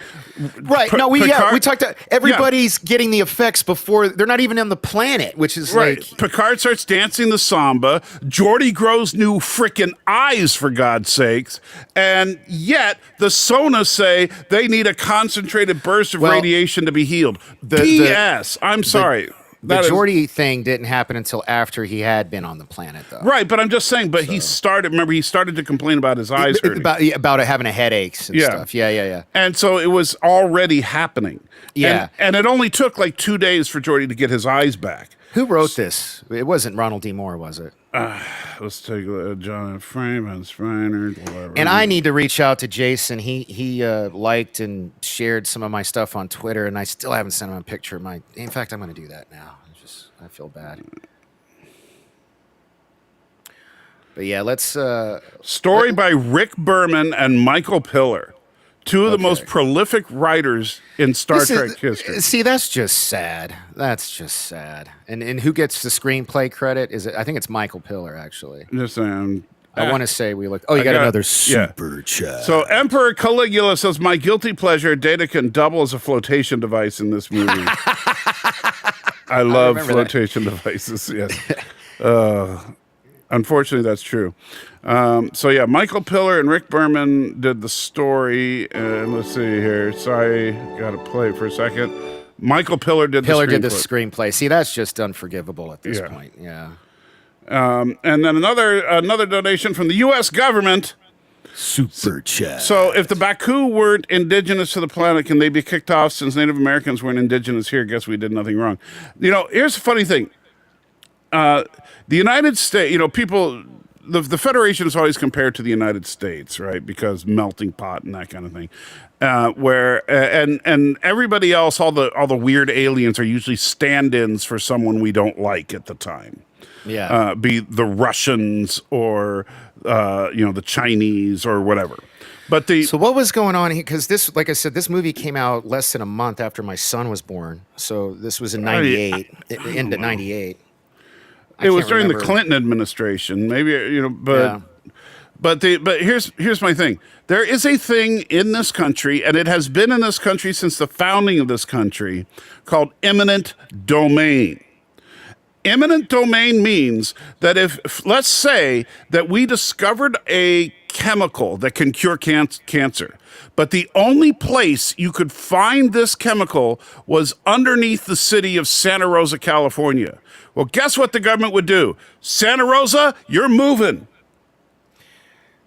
Right. We talked about everybody's getting the effects before they're not even on the planet, which is like Picard starts dancing the samba. Geordi grows new freaking eyes, for God's sakes. And yet the Sona say they need a concentrated burst of radiation to be healed. BS. I'm sorry. The Geordi thing didn't happen until after he had been on the planet, though. Right, but I'm just saying. But he started to complain about his eyes hurting. About having a headaches and stuff. Yeah. And so it was already happening. Yeah. And it only took like 2 days for Geordi to get his eyes back. Who wrote this? It wasn't Ronald D. Moore, was it? Let's take a look at John Freeman, Spreiner, whatever. And I need to reach out to Jason. He liked and shared some of my stuff on Twitter, and I still haven't sent him a picture of my. In fact, I'm going to do that now. I feel bad. But yeah, let's. Story by Rick Berman and Michael Piller, two of the most prolific writers in Star Trek history. See, that's just sad. And who gets the screenplay credit? I think it's Michael Piller, actually. Just saying. I want to say we looked. Oh, you got another super chat. So Emperor Caligula says, "My guilty pleasure: Data can double as a flotation device in this movie." I love flotation devices. Yes. Unfortunately, that's true. Michael Piller and Rick Berman did the story. And let's see here. Sorry, got to play it for a second. Michael Piller did the screenplay. See, that's just unforgivable at this point. Yeah. And then another donation from the U.S. government. Super chat. So if the Baku weren't indigenous to the planet, can they be kicked off since Native Americans weren't indigenous here? Guess we did nothing wrong. Here's the funny thing. The United States, people, the Federation is always compared to the United States, right? Because melting pot and that kind of thing. And everybody else, all the weird aliens are usually stand-ins for someone we don't like at the time. Yeah. Be the Russians or the Chinese or whatever. But so what was going on here? Because this, like I said, this movie came out less than a month after my son was born. So this was in '98, into '98. It was during the Clinton administration, maybe but here's my thing. There is a thing in this country, and it has been in this country since the founding of this country, called eminent domain. Eminent domain means that if, let's say that we discovered a chemical that can cure cancer, but the only place you could find this chemical was underneath the city of Santa Rosa, California. Well, guess what the government would do? Santa Rosa, you're moving.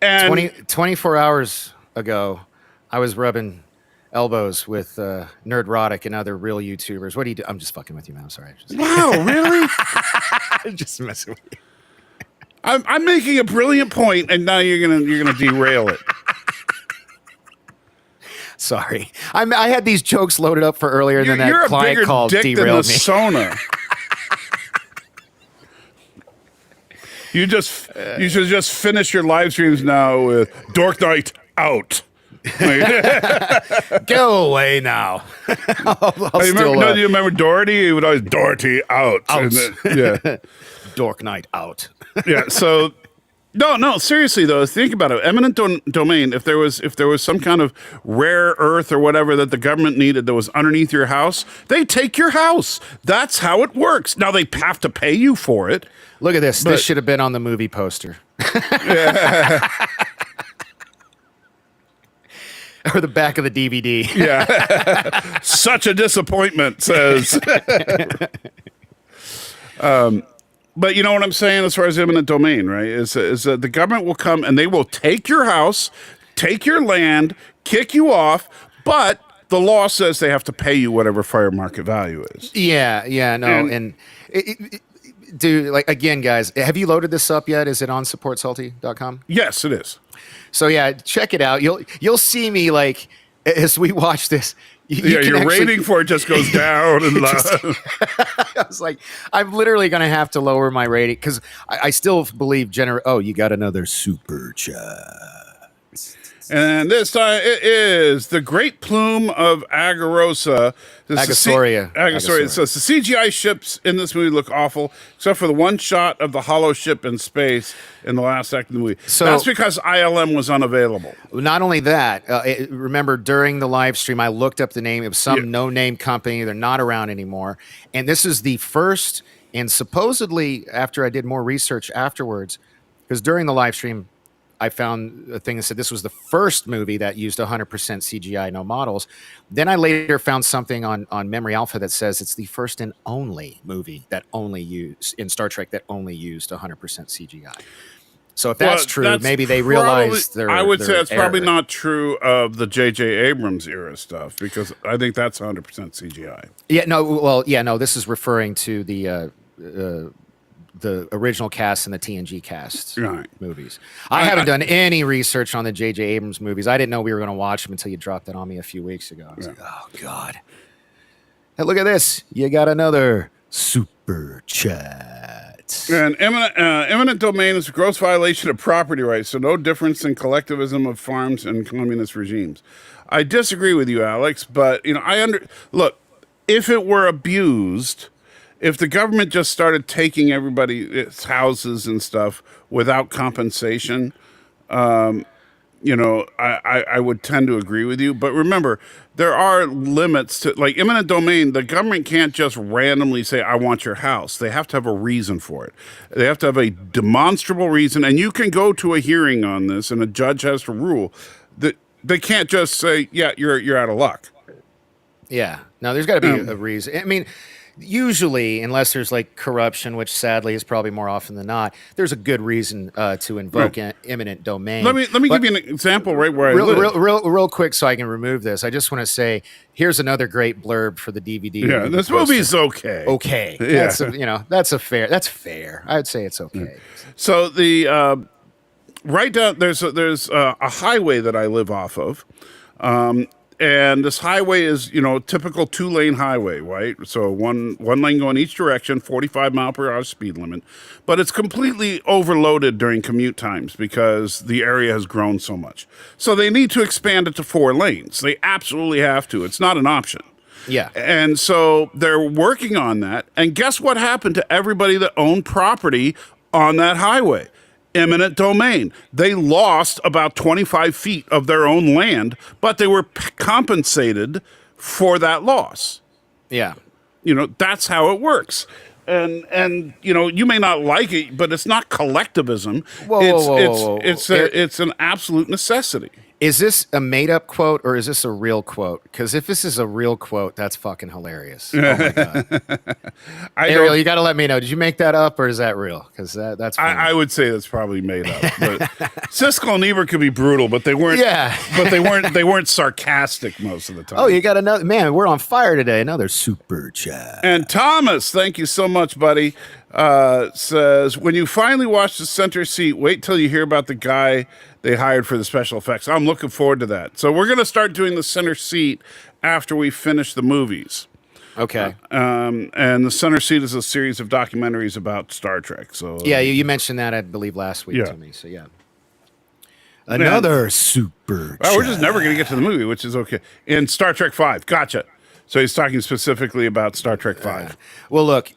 And 24 hours ago, I was rubbing elbows with NERDFIGHTS and other real YouTubers. What do you do? I'm just fucking with you, man. I'm sorry. Wow, really? I'm just messing with you. I'm making a brilliant point, and now you're gonna derail it. Sorry, I had these jokes loaded up for earlier, and then that client call derailed me. Sona. You should just finish your live streams now with Dork Knight out. Go away now. Do you remember Doherty? He would always Doherty out. Yeah. Dork Knight out. Yeah. So no. Seriously though, think about it. Eminent domain. If there was some kind of rare earth or whatever that the government needed that was underneath your house, they take your house. That's how it works. Now they have to pay you for it. Look at this. This should have been on the movie poster. Or the back of the DVD. Yeah. Such a disappointment, says. But you know what I'm saying as far as eminent domain, right? Is that the government will come and they will take your house, take your land, kick you off, but the law says they have to pay you whatever fair market value is. Yeah, no. And dude, like, again, guys, have you loaded this up yet? Is it on supportsalty.com? Yes, it is. So yeah, check it out. You'll see me, like, as we watch this. Your rating for it just goes down and I was like, I'm literally going to have to lower my rating because I still believe you got another super chat. And this time it is the Great Plume of Agarosa. Agosaria. So the CGI ships in this movie look awful, except for the one shot of the hollow ship in space in the last act of the movie. So that's because ILM was unavailable. Not only that, remember during the live stream, I looked up the name of some no-name company. They're not around anymore. And this is the first, and supposedly after I did more research afterwards, because during the live stream, I found a thing that said this was the first movie that used 100% CGI, no models. Then I later found something on Memory Alpha that says it's the first and only movie that only used in Star Trek that only used 100% CGI. So if that's true, maybe they realized I would say that's probably not true of the J.J. Abrams era stuff because I think that's 100% CGI. Yeah, no. Well, yeah, no. This is referring to the original cast and the TNG cast movies. I haven't done any research on the J.J. Abrams movies. I didn't know we were going to watch them until you dropped that on me a few weeks ago. I was like, oh, God. Hey, look at this. You got another super chat. And eminent domain is a gross violation of property rights, so no difference in collectivism of farms and communist regimes. I disagree with you, Alex, but look, if it were abused, if the government just started taking everybody's houses and stuff without compensation, I would tend to agree with you. But remember, there are limits to, like, eminent domain. The government can't just randomly say, I want your house. They have to have a reason for it. They have to have a demonstrable reason. And you can go to a hearing on this and a judge has to rule. That they can't just say, yeah, you're out of luck. Yeah. No, there's got to be a reason. I mean, usually, unless there's like corruption, which sadly is probably more often than not, there's a good reason to invoke eminent domain. Let me give you an example right where I live. Real quick, so I can remove this. I just want to say, here's another great blurb for the DVD. Yeah, this movie's okay. Okay, yeah. That's fair. I would say it's okay. So the right down there's a highway that I live off of, and this highway is typical 2-lane highway, right? So one lane going each direction, 45-mile-per-hour speed limit, but it's completely overloaded during commute times because the area has grown so much. So they need to expand it to 4 lanes. They absolutely have to. It's not an option. Yeah. And so they're working on that. And guess what happened to everybody that owned property on that highway? Eminent domain. They lost about 25 feet of their own land, but they were compensated for that loss. Yeah. That's how it works. And you may not like it, but it's not collectivism. Whoa. It's an absolute necessity. Is this a made-up quote or is this a real quote? Because if this is a real quote, that's fucking hilarious. Oh my god, Ariel, you got to let me know. Did you make that up or is that real? Because that's funny. I would say that's probably made up. But Siskel and Ebert could be brutal, but they weren't. Yeah, but they weren't sarcastic most of the time. Oh, you got another man. We're on fire today. Another super chat. And Thomas, thank you so much, buddy. Says, when you finally watch The Center Seat, wait till you hear about the guy they hired for the special effects. I'm looking forward to that. So we're going to start doing The Center Seat after we finish the movies. Okay. And The Center Seat is a series of documentaries about Star Trek. So yeah, you mentioned that, I believe, last week to me. So yeah. Another super chat. We're just never going to get to the movie, which is okay. In Star Trek 5. Gotcha. So he's talking specifically about Star Trek 5. Well, look,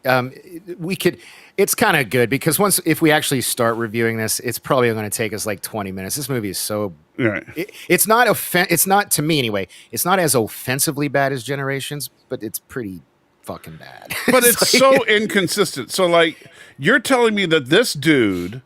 we could. It's kind of good because if we actually start reviewing this, it's probably going to take us like 20 minutes. This movie is so. Right. It's not It's not, to me anyway. It's not as offensively bad as Generations, but it's pretty fucking bad. But it's so inconsistent. So like, you're telling me that this dude,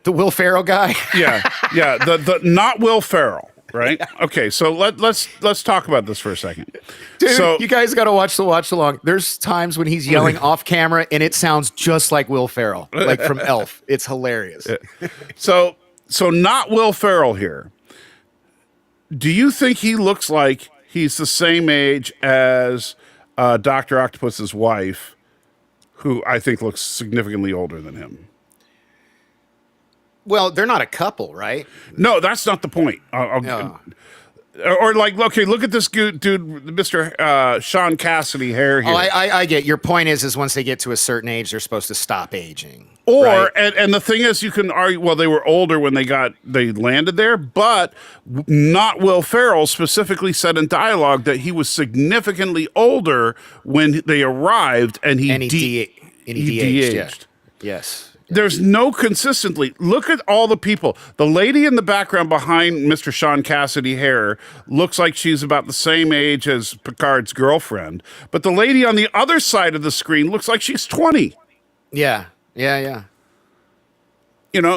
the Will Ferrell guy, the not Will Ferrell. Right. Okay. So let's talk about this for a second. Dude, so you guys got to watch along. There's times when he's yelling off camera and it sounds just like Will Ferrell, like from Elf. It's hilarious. So not Will Ferrell here. Do you think he looks like he's the same age as Dr. Octopus's wife, who I think looks significantly older than him? Well, they're not a couple, right? No, that's not the point. Or like, okay, look at this dude, Mr. Sean Cassidy hair here. Oh, I get your point is once they get to a certain age, they're supposed to stop aging. Or right? and the thing is, you can argue, well, they were older when they landed there, but not Will Ferrell specifically said in dialogue that he was significantly older when they arrived, and he de-aged. Yeah. Yes. There's no consistency. Look at all the people. The lady in the background behind Mr. Sean Cassidy hair looks like she's about the same age as Picard's girlfriend. But the lady on the other side of the screen looks like she's 20. Yeah.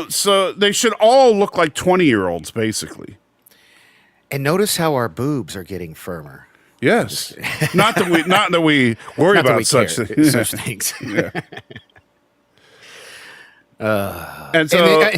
So they should all look like 20-year-olds, basically. And notice how our boobs are getting firmer. Yes. not that we worry about such things. Yeah. And so,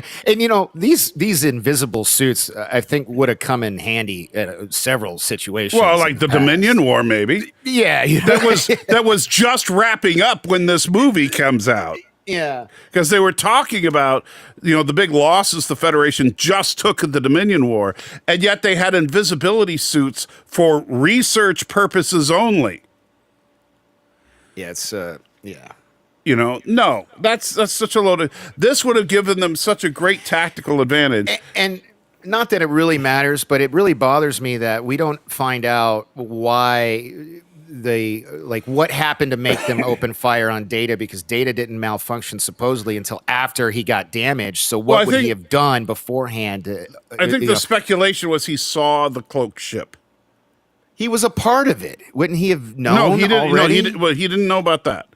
these invisible suits, I think, would have come in handy at several situations. Well, like the Dominion War, maybe. Yeah, that was just wrapping up when this movie comes out. Yeah, because they were talking about the big losses the Federation just took in the Dominion War, and yet they had invisibility suits for research purposes only. Yeah, it's No, that's such a load. This would have given them such a great tactical advantage. And not that it really matters, but it really bothers me that we don't find out why what happened to make them open fire on Data, because Data didn't malfunction supposedly until after he got damaged. So what would he have done beforehand? I think the speculation was he saw the cloaked ship. He was a part of it. Wouldn't he have known? No, he didn't. Already? He didn't know about that.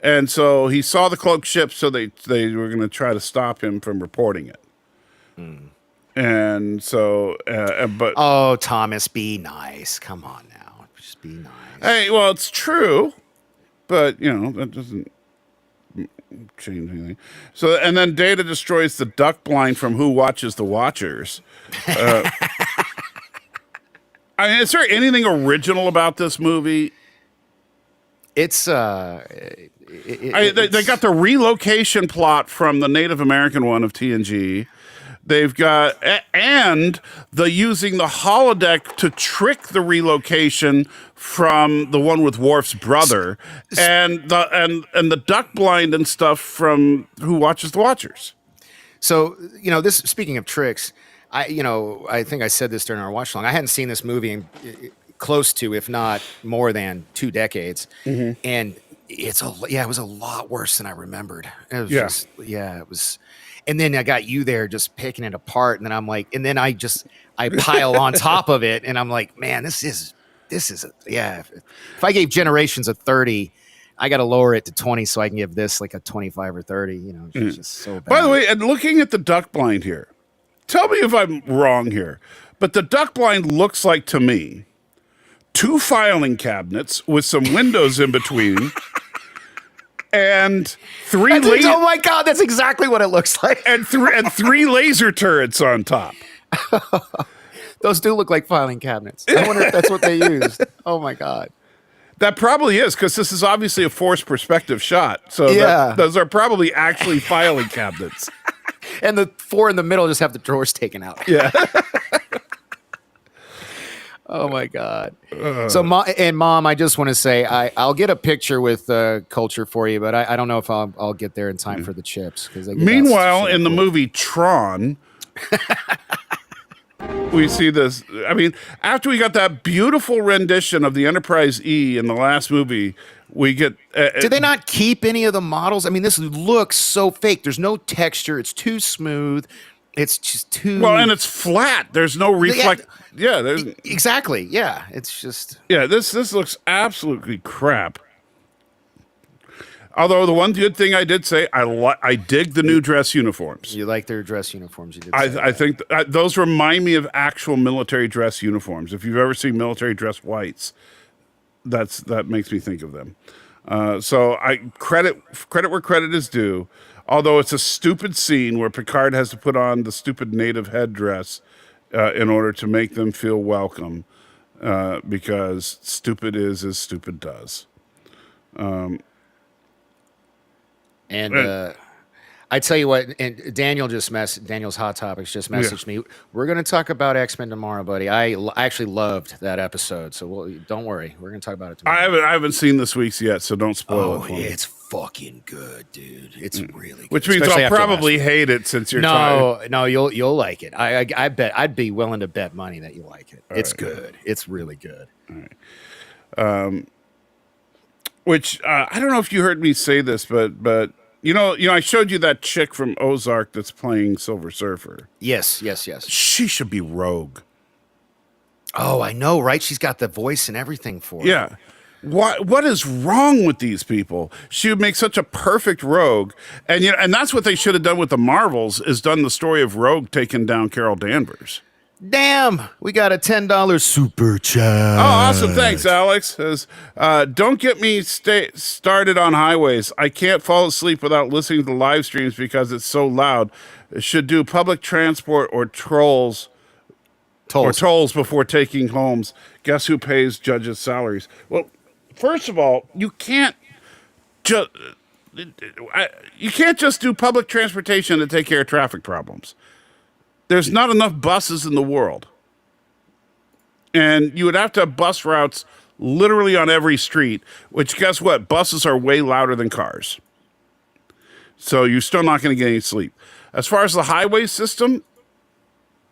And so he saw the cloaked ship, so they were going to try to stop him from reporting it. And so, but... Oh, Thomas, be nice. Come on now. Just be nice. Hey, well, it's true, but, that doesn't change anything. So, and then Data destroys the duck blind from Who Watches the Watchers. I mean, is there anything original about this movie? It's They got the relocation plot from the Native American one of TNG. They've got and the using the holodeck to trick the relocation from the one with Worf's brother, and the duck blind and stuff from Who Watches the Watchers. So, this, speaking of tricks, I think I said this during our watch along. I hadn't seen this movie in close to, if not more than 2 decades. And it was a lot worse than I remembered. It was it was. And then I got you there just picking it apart. And then I'm like, and then I pile on top of it. And I'm like, man, this is, if I gave Generations a 30, I got to lower it to 20 so I can give this like a 25 or 30. It's just so bad. By the way, and looking at the duck blind here, tell me if I'm wrong here, but the duck blind looks like, to me, 2 filing cabinets with some windows in between. And 3 oh my God, that's exactly what it looks like. and 3 laser turrets on top. Those do look like filing cabinets. I wonder if that's what they used. Oh my God. That probably is, because this is obviously a forced perspective shot. So those are probably actually filing cabinets. And the 4 in the middle just have the drawers taken out. Yeah. Oh my God. So, Mom, I just want to say I'll get a picture with Culture for you, but I don't know if I'll get there in time for the chips. Meanwhile, in the movie Tron, we see this. I mean, after we got that beautiful rendition of the Enterprise E in the last movie, we get. Did they not keep any of the models? I mean, this looks so fake. There's no texture. It's too smooth. It's just too well, and it's flat. There's no reflect. Yeah, there's exactly. Yeah, it's just This looks absolutely crap. Although the one good thing I did say, I dig the new dress uniforms. You like their dress uniforms? You did. I think those remind me of actual military dress uniforms. If you've ever seen military dress whites, that makes me think of them. So I credit where credit is due. Although it's a stupid scene where Picard has to put on the stupid native headdress in order to make them feel welcome, because stupid is as stupid does. I tell you what, and Daniel's Hot Topics just messaged me. We're going to talk about X-Men tomorrow, buddy. I actually loved that episode, so don't worry. We're going to talk about it tomorrow. I haven't seen this week's yet, so don't spoil it for me. It's fucking good, dude. It's really good. Which means especially I'll probably hate it since you're No, you'll like it. I bet I'd be willing to bet money that you like it. It's good. It's really good. All right. Which I don't know if you heard me say this, but I showed you that chick from Ozark that's playing Silver Surfer. Yes. She should be Rogue. Oh, I know, right? She's got the voice and everything for it. Yeah. What is wrong with these people? She would make such a perfect Rogue, and that's what they should have done with the Marvels, is done the story of Rogue taking down Carol Danvers. Damn, we got a $10 super chat. Oh, awesome. Thanks, Alex. Says, don't get me started on highways. I can't fall asleep without listening to the live streams because it's so loud. Should do public transport or tolls before taking homes. Guess who pays judges' salaries? Well, first of all, you can't just do public transportation to take care of traffic problems. There's not enough buses in the world. And you would have to have bus routes literally on every street, which guess what? Buses are way louder than cars. So you're still not going to get any sleep. As far as the highway system,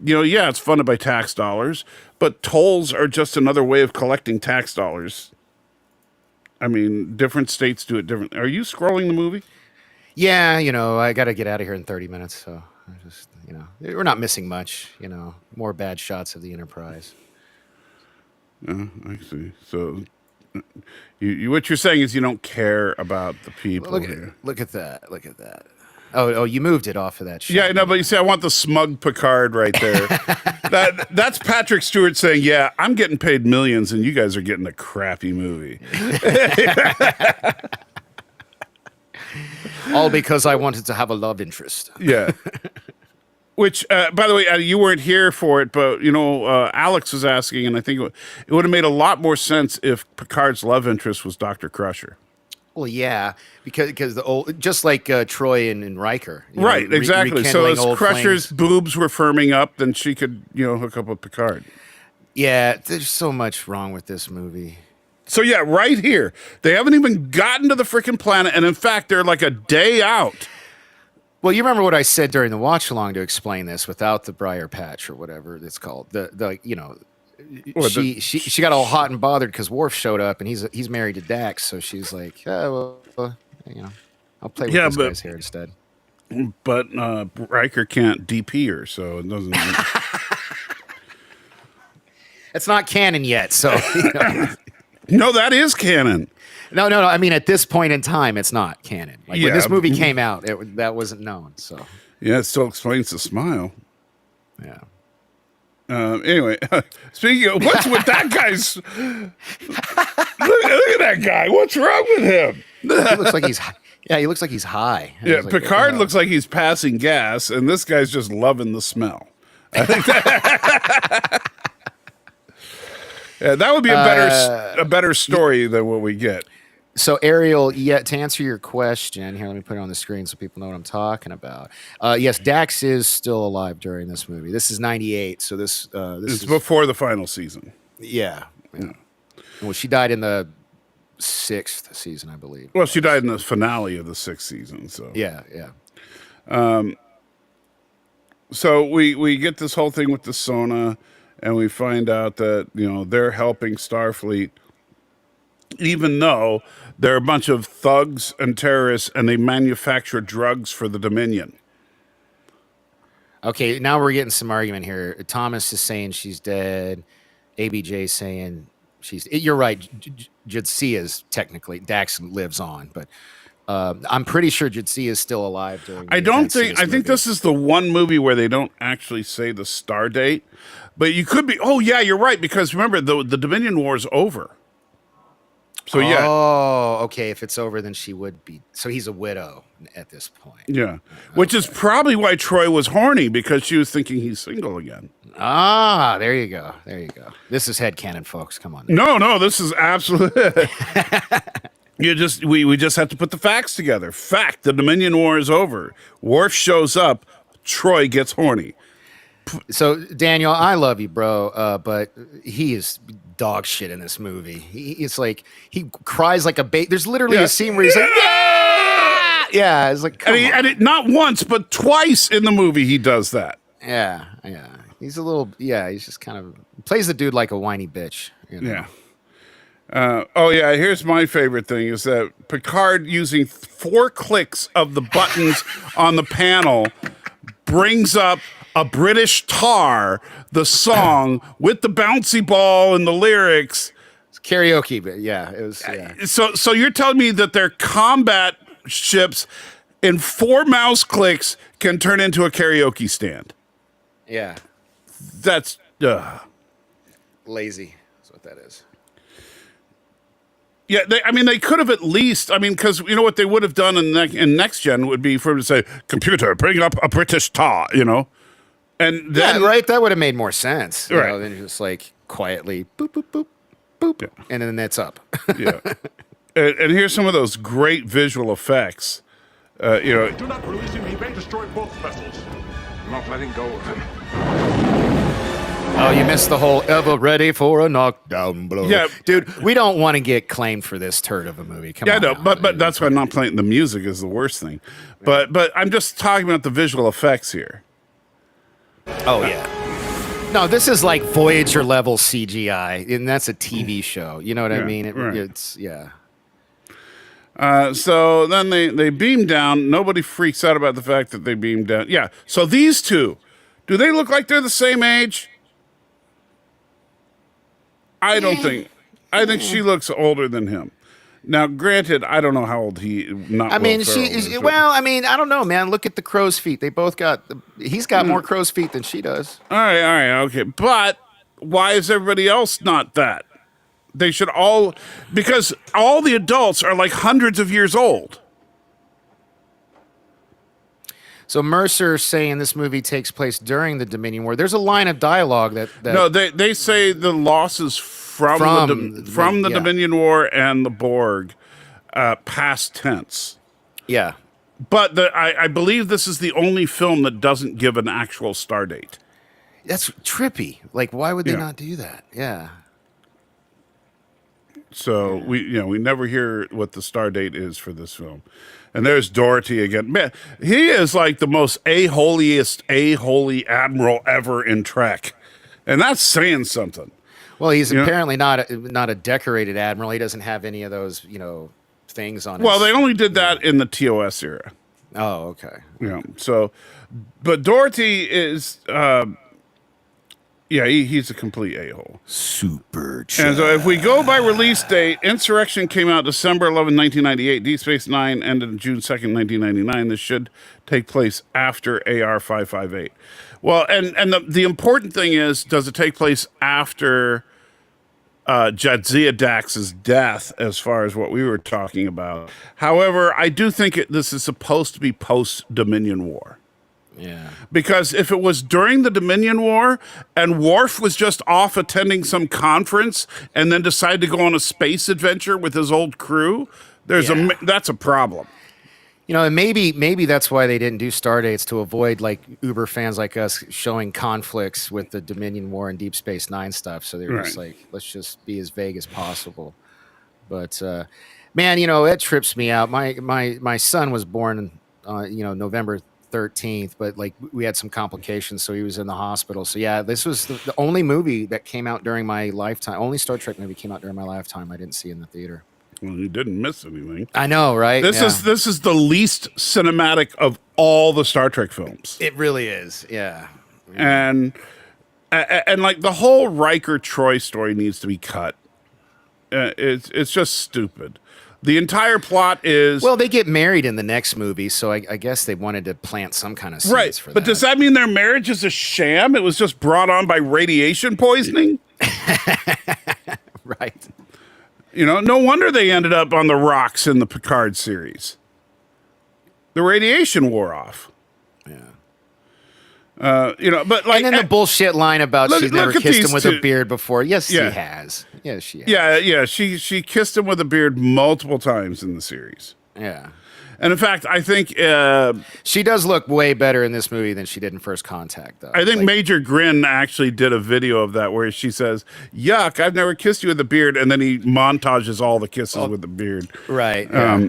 it's funded by tax dollars, but tolls are just another way of collecting tax dollars. I mean, different states do it different. Are you scrolling the movie? Yeah, I got to get out of here in 30 minutes, so I just, we're not missing much, more bad shots of the Enterprise. I see. So what you're saying is you don't care about the people here. Look at that. Oh, you moved it off of that shot. Yeah, no, but you see, I want the smug Picard right there. That's Patrick Stewart saying, yeah, I'm getting paid millions and you guys are getting a crappy movie. All because I wanted to have a love interest. Yeah. Which, by the way, you weren't here for it, but, Alex was asking, and I think it would have made a lot more sense if Picard's love interest was Dr. Crusher. Well, yeah, because the old, just like Troy and Riker, Right, exactly. So rekindling as old Crusher's flames. boobs were firming up, then she could, hook up with Picard. Yeah, there's so much wrong with this movie. So yeah, right here, they haven't even gotten to the freaking planet, and in fact, they're like a day out. Well, you remember what I said during the watch along to explain this without the briar patch or whatever it's called. Or She got all hot and bothered because Worf showed up and he's married to Dax, so she's like, oh, well, I'll play with yeah, this guy's hair instead. but Riker can't DP her, so it doesn't. It's not canon yet, so No, that is canon. No. I mean, at this point in time, it's not canon. Like when this movie came out, that wasn't known. So yeah, it still explains the smile. yeah. Anyway, speaking of what's with that guy's, look at that guy. What's wrong with him? He looks like he looks like he's high. Yeah, Like, Picard looks like he's passing gas, and this guy's just loving the smell. I think that. Yeah, that would be a better story than what we get. So Ariel, to answer your question, here, let me put it on the screen so people know what I'm talking about. Yes, Dax is still alive during this movie. This is 98, so this It's is before the final season. yeah. Well, she died in the 6th season, I believe. Well, she died in the finale of the 6th season. So Yeah. So we get this whole thing with the Sona, and we find out that they're helping Starfleet, even though they're a bunch of thugs and terrorists, and they manufacture drugs for the Dominion. Okay, now we're getting some argument here. Thomas is saying she's dead. ABJ saying you're right. Jadzia is technically, Dax lives on, but I'm pretty sure Jadzia is still alive. I think this is the one movie where they don't actually say the star date, but you could be. Oh yeah, you're right, because remember the Dominion War is over. So yeah. Oh, okay. If it's over, then she would be. So he's a widow at this point. Yeah, which is probably why Troy was horny, because she was thinking he's single again. Ah, there you go. This is headcanon, folks. Come on. No, this is absolutely. We just have to put the facts together. Fact: the Dominion War is over. Worf shows up. Troy gets horny. So Daniel, I love you, bro, but he is dog shit in this movie. It's like he cries like a baby. There's literally a scene where he's like, yeah. It's like, not once but twice in the movie he does that. Yeah. He's a little, he's just kind of plays the dude like a whiny bitch. Yeah. Here's my favorite thing is that Picard, using 4 clicks of the buttons on the panel, brings up a British tar, the song with the bouncy ball and the lyrics. It's karaoke, but yeah, it was. Yeah. So you're telling me that their combat ships in 4 mouse clicks can turn into a karaoke stand? Yeah. That's lazy. That's what that is. Yeah, they could have at least, because you know what they would have done in Next Gen would be for them to say, "Computer, bring up a British tar," and then right, that would have made more sense, right? Then just like quietly, boop, boop, boop, boop, and then it's up. Yeah, and here's some of those great visual effects. Do not release him. He may destroy both vessels. I'm not letting go of him. Oh, you missed the whole ever ready for a knockdown blow. Yeah. Dude, we don't want to get claimed for this turd of a movie. Come on. Yeah, no, but that's why I'm not playing. The music is the worst thing. But I'm just talking about the visual effects here. Oh, yeah. No, this is like Voyager level CGI, and that's a TV show. You know what I mean? It's. So then they beam down. Nobody freaks out about the fact that they beam down. Yeah. So these two, do they look like they're the same age? I don't think. I think she looks older than him. Now, granted, I don't know how old he. I don't know, man. Look at the crow's feet. They both got. He's got more crow's feet than she does. All right, okay. But why is everybody else not that? They should all, because all the adults are like hundreds of years old. So Mercer saying this movie takes place during the Dominion War. There's a line of dialogue that no, they say the losses from the Dominion War and the Borg, past tense. Yeah. But I believe this is the only film that doesn't give an actual star date. That's trippy. Like, why would they Yeah. not do that? Yeah. So we never hear what the star date is for this film. And there's Dorothy again. Man, he is like the most a-holiest a-holy admiral ever in Trek. And that's saying something. Well, he's You know? apparently not a decorated admiral. He doesn't have any of those, things on Well, his... they only did that in the TOS era. Oh, okay. So, but Dorothy is, he's a complete a-hole. Super And so if we go by release date, Insurrection came out December 11, 1998. Deep Space Nine ended June 2nd, 1999. This should take place after AR 558. Well, and the important thing is, does it take place after Jadzia Dax's death, as far as what we were talking about? However, I do think this is supposed to be post-Dominion War. Yeah. Because if it was during the Dominion War and Worf was just off attending some conference and then decided to go on a space adventure with his old crew, that's a problem. And maybe that's why they didn't do star dates, to avoid like Uber fans like us showing conflicts with the Dominion War and Deep Space Nine stuff. So they were just like, let's just be as vague as possible. But man, it trips me out. My son was born, November 13th, but like we had some complications, so he was in the hospital. So yeah, this was the only movie that came out during my lifetime. Only Star Trek movie came out during my lifetime I didn't see in the theater. Well, you didn't miss anything. I know, right? This is the least cinematic of all the Star Trek films. It really is. Yeah. And like the whole Riker Troy story needs to be cut. It's just stupid. The entire plot is... Well, they get married in the next movie, so I guess they wanted to plant some kind of seeds for that. But does that mean their marriage is a sham? It was just brought on by radiation poisoning? Right. No wonder they ended up on the rocks in the Picard series. The radiation wore off. Yeah. But like... And then the bullshit line about she's never kissed him with a beard before. Yes, Yeah. she has. Yes, she has. Yeah. She kissed him with a beard multiple times in the series. Yeah. And in fact, I think... she does look way better in this movie than she did in First Contact, though. I think Major Grin actually did a video of that where she says, "Yuck, I've never kissed you with a beard," and then he montages all the kisses with the beard. Right. Yeah.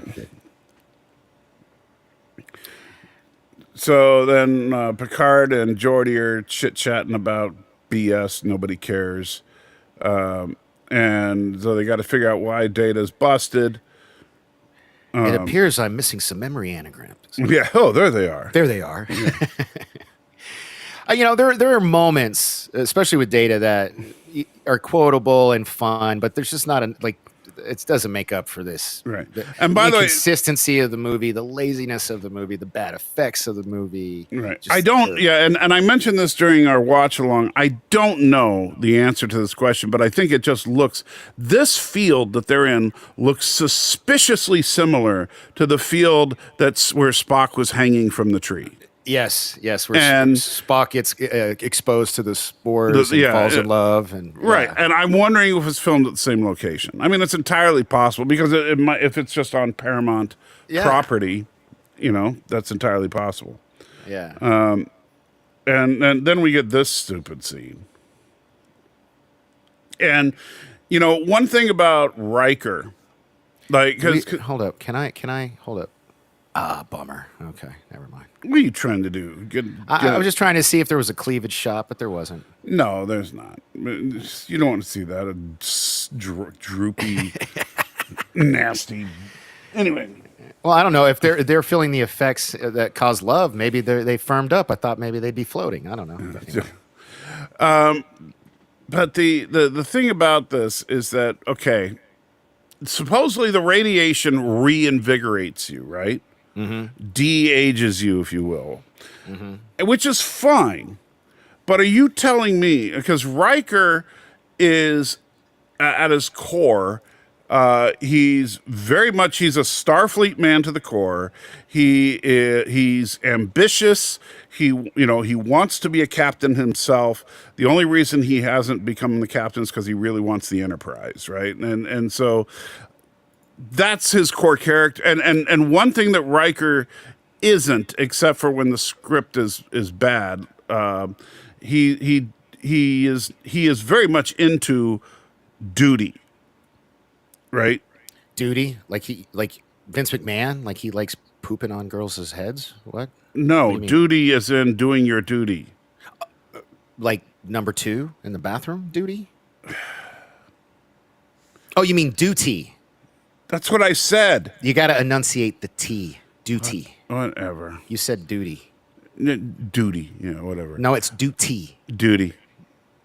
So then Picard and Geordi are chit-chatting about BS, nobody cares. And so they got to figure out why Data's busted. It appears I'm missing some memory anagrams. Yeah, there they are. There they are. There are moments, especially with Data, that are quotable and fun, but there's just not it doesn't make up for this. Right. And by the way, inconsistency of the movie, the laziness of the movie, the bad effects of the movie. Right. And I mentioned this during our watch along. I don't know the answer to this question, but I think it just this field that they're in looks suspiciously similar to the field where Spock was hanging from the tree. Yes, where Spock gets exposed to the spores and falls in love. Right, and I'm wondering if it's filmed at the same location. I mean, it's entirely possible, because it might, if it's just on Paramount property, that's entirely possible. Yeah. And then we get this stupid scene. And, one thing about Riker, hold up. Can I hold up? Ah, bummer. Okay, never mind. What are you trying to do? I was just trying to see if there was a cleavage shot, but there wasn't. No, there's not. You don't want to see that. Droopy, nasty. Anyway. Well, I don't know if they're feeling the effects that cause love. Maybe they firmed up. I thought maybe they'd be floating. I don't know. Anyway. But the thing about this is that, okay, supposedly the radiation reinvigorates you, right? Mm-hmm. De-ages you, if you will, which is fine. But are you telling me, because Riker is at his core, he's a Starfleet man to the core. He's ambitious. He wants to be a captain himself. The only reason he hasn't become the captain is because he really wants the Enterprise, right? And so that's his core character. And one thing that Riker isn't, except for when the script is bad, he is very much into duty, right? Duty, like Vince McMahon, like he likes pooping on girls' heads. What? No, What do you mean? duty is in doing your duty. Like number 2 in the bathroom duty? Oh, you mean duty? That's what I said. You got to enunciate the T. Duty. Whatever. You said duty. Duty, whatever. No, it's duty. Duty.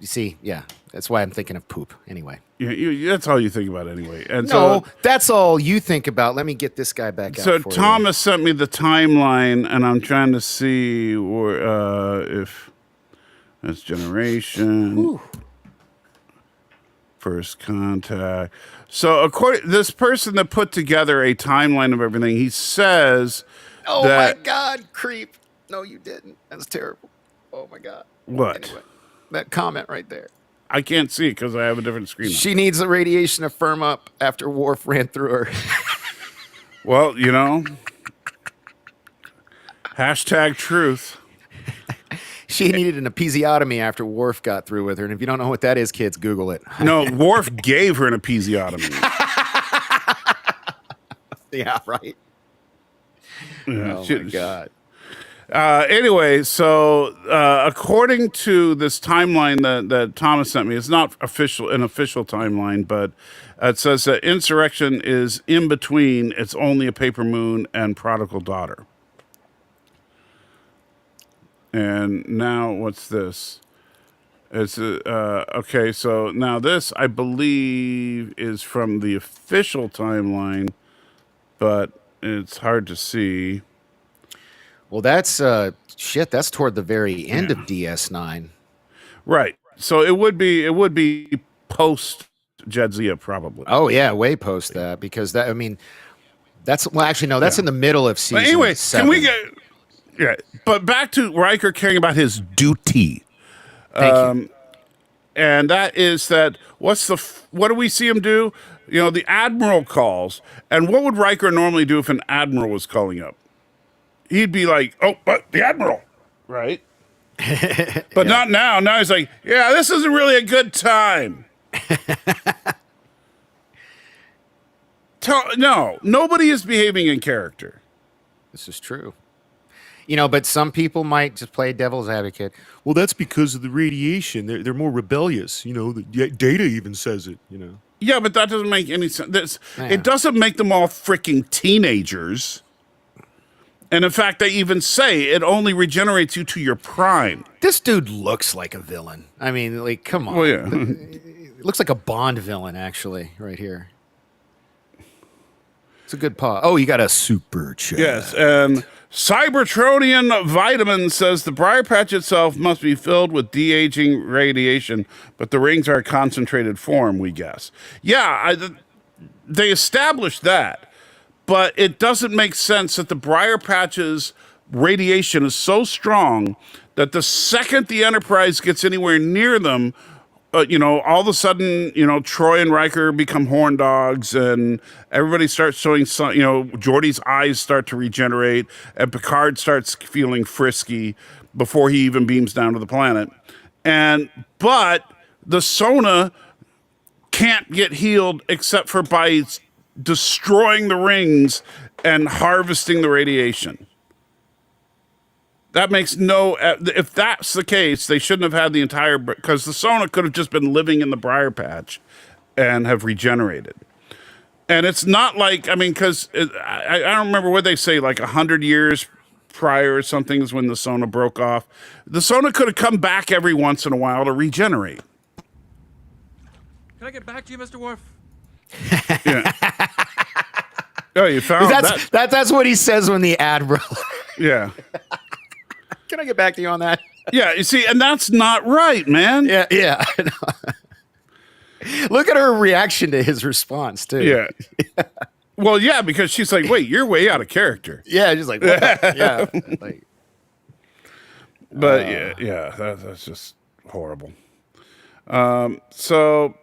You see, yeah, that's why I'm thinking of poop. Anyway. Yeah, that's all you think about anyway. And No, so, that's all you think about. Let me get this guy back out. so for Thomas sent me the timeline, and I'm trying to see if that's generation, you. first contact. So according this person that put together a timeline of everything, he says Oh that my God, creep! No, you didn't. That's terrible. Oh my God. what? Anyway, that comment right there. I can't see it because I have a different screen. She needs the radiation to firm up after Worf ran through her. Well, hashtag truth. She needed an episiotomy after Worf got through with her. And if you don't know what that is, kids, Google it. No, Worf gave her an episiotomy. Yeah, right. Yeah, Oh my God. Anyway, so according to this timeline that Thomas sent me, it's not an official timeline, but it says that Insurrection is in between It's Only a Paper Moon and Prodigal Daughter. And now what's this? It's okay. So now this, I believe, is from the official timeline, but it's hard to see. Well, that's shit. That's toward the very end of DS9. Right. So it would be post Jadzia probably. Oh yeah, way post that because that. I mean, that's actually no. That's in the middle of season. But anyway, 7. can we get? Yeah. But back to Riker caring about his duty. Thank you. And that is that. What do we see him do? The Admiral calls, and what would Riker normally do if an Admiral was calling up? He'd be like, "Oh, but the Admiral, right?" But not now. Now he's like, "Yeah, this isn't really a good time." No, nobody is behaving in character. This is true. But some people might just play devil's advocate. Well, that's because of the radiation. They're more rebellious. The Data even says it. Yeah, but that doesn't make any sense. Yeah. It doesn't make them all freaking teenagers. And in fact, they even say it only regenerates you to your prime. This dude looks like a villain. I mean, like, come on. Well, yeah. It looks like a Bond villain, actually, right here. It's a good paw. Oh, you got a super chat. Yes, and Cybertronian Vitamin says the briar patch itself must be filled with de-aging radiation, but the rings are a concentrated form, we guess. Yeah, they established that. But it doesn't make sense that the briar patch's radiation is so strong that the second the Enterprise gets anywhere near them, all of a sudden, Troy and Riker become horn dogs, and everybody starts showing some, Geordi's eyes start to regenerate, and Picard starts feeling frisky before he even beams down to the planet. But the Sona can't get healed except for by destroying the rings and harvesting the radiation. That makes if that's the case, they shouldn't have had the entire, because the Sona could have just been living in the briar patch and have regenerated. And it's not like, because I don't remember what they say, like 100 years prior or something is when the Sona broke off. The Sona could have come back every once in a while to regenerate. Can I get back to you, Mr. Worf? Yeah. Oh, you found that? That's what he says when the Admiral. Yeah. Can I get back to you on that? Yeah, you see, and that's not right, man. Yeah. Look at her reaction to his response, too. Yeah. Well, yeah, because she's like, wait, you're way out of character. Yeah, just like, what the? Yeah. Like, but that's just horrible. So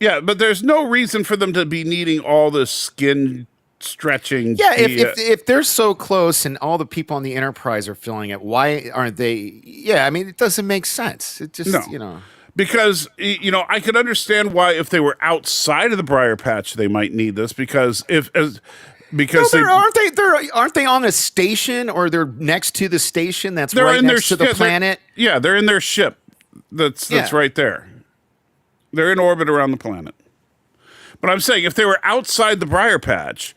Yeah, but there's no reason for them to be needing all this skin stretching. Yeah, if they're so close and all the people on the Enterprise are feeling it, why aren't they? Yeah, I mean, it doesn't make sense. It just, No. Because I could understand why if they were outside of the Briar Patch they might need this because aren't they on a station or they're next to the station that's they're right in next to the they're- planet? Yeah, they're in their ship. That's right there. They're in orbit around the planet. But I'm saying if they were outside the Briar Patch,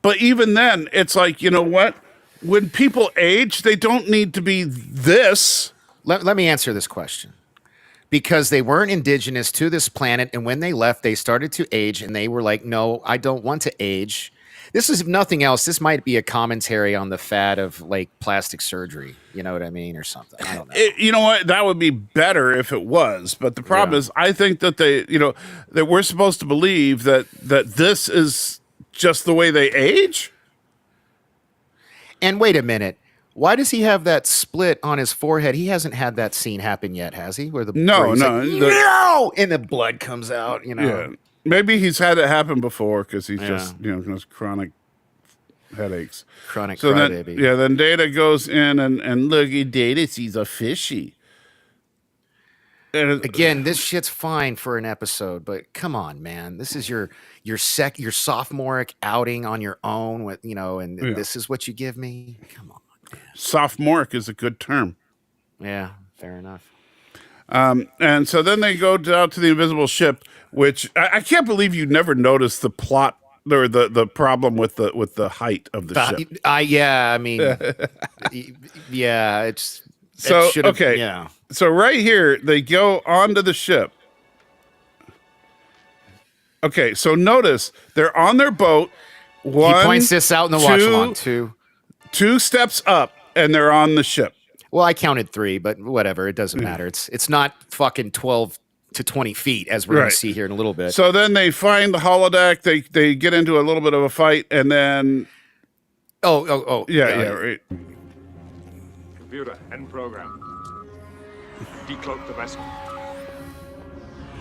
but even then, it's like, you know what? When people age, they don't need to be this. Let me answer this question. Because they weren't indigenous to this planet, and when they left, they started to age, and they were like, no, I don't want to age. This is, if nothing else, this might be a commentary on the fad of like plastic surgery. You know what I mean? Or something. I don't know. You know what? That would be better if it was. But the problem is, I think that that we're supposed to believe that this is just the way they age. And wait a minute. Why does he have that split on his forehead? He hasn't had that scene happen yet, has he? Where No, he's no, like, no, and the blood comes out. Yeah, maybe he's had it happen before because he's just has chronic headaches. Chronic So crybaby. then Data goes in and look at Data sees a fishy. And Again, this shit's fine for an episode, but come on, man. This is your sophomoric outing on your own with and this is what you give me. Come on. sophomoric is a good term. Yeah, fair enough. And so then they go out to the invisible ship, which I can't believe you never noticed the plot or the problem with the height of the ship. Yeah, I mean, yeah, it's So okay. Yeah. So right here they go onto the ship. Okay, so notice they're on their boat. He points this out in the watch along too. 2 steps up, and they're on the ship. Well, I counted 3, but whatever. It doesn't matter. It's not fucking 12 to 20 feet, as we're going to see here in a little bit. So then they find the holodeck. They get into a little bit of a fight, and then yeah, right. Computer, end program. Decloak the vessel.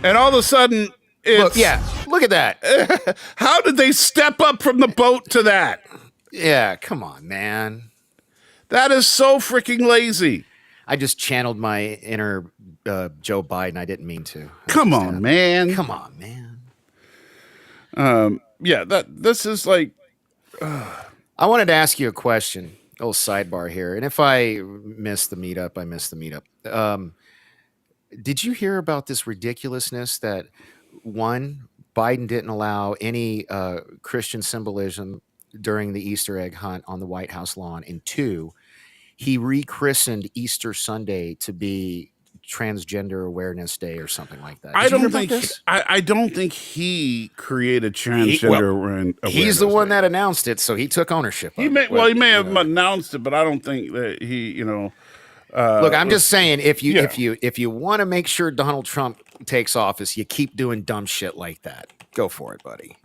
And all of a sudden, it's look at that. How did they step up from the boat to that? Yeah, come on, man. That is so freaking lazy. I just channeled my inner Joe Biden. I didn't mean to. Come on, man. Come on, man. Yeah, this is like. I wanted to ask you a question. A little sidebar here. And if I missed the meetup, I missed the meetup. Did you hear about this ridiculousness that, one, Biden didn't allow any Christian symbolism during the Easter egg hunt on the White House lawn, and 2, he rechristened Easter Sunday to be Transgender Awareness Day or something like that. I don't think he created transgender awareness. He's the one that announced it, so he took ownership. He may have announced it, but I don't think that he. Look, I'm just saying, if you want to make sure Donald Trump takes office, you keep doing dumb shit like that. Go for it, buddy.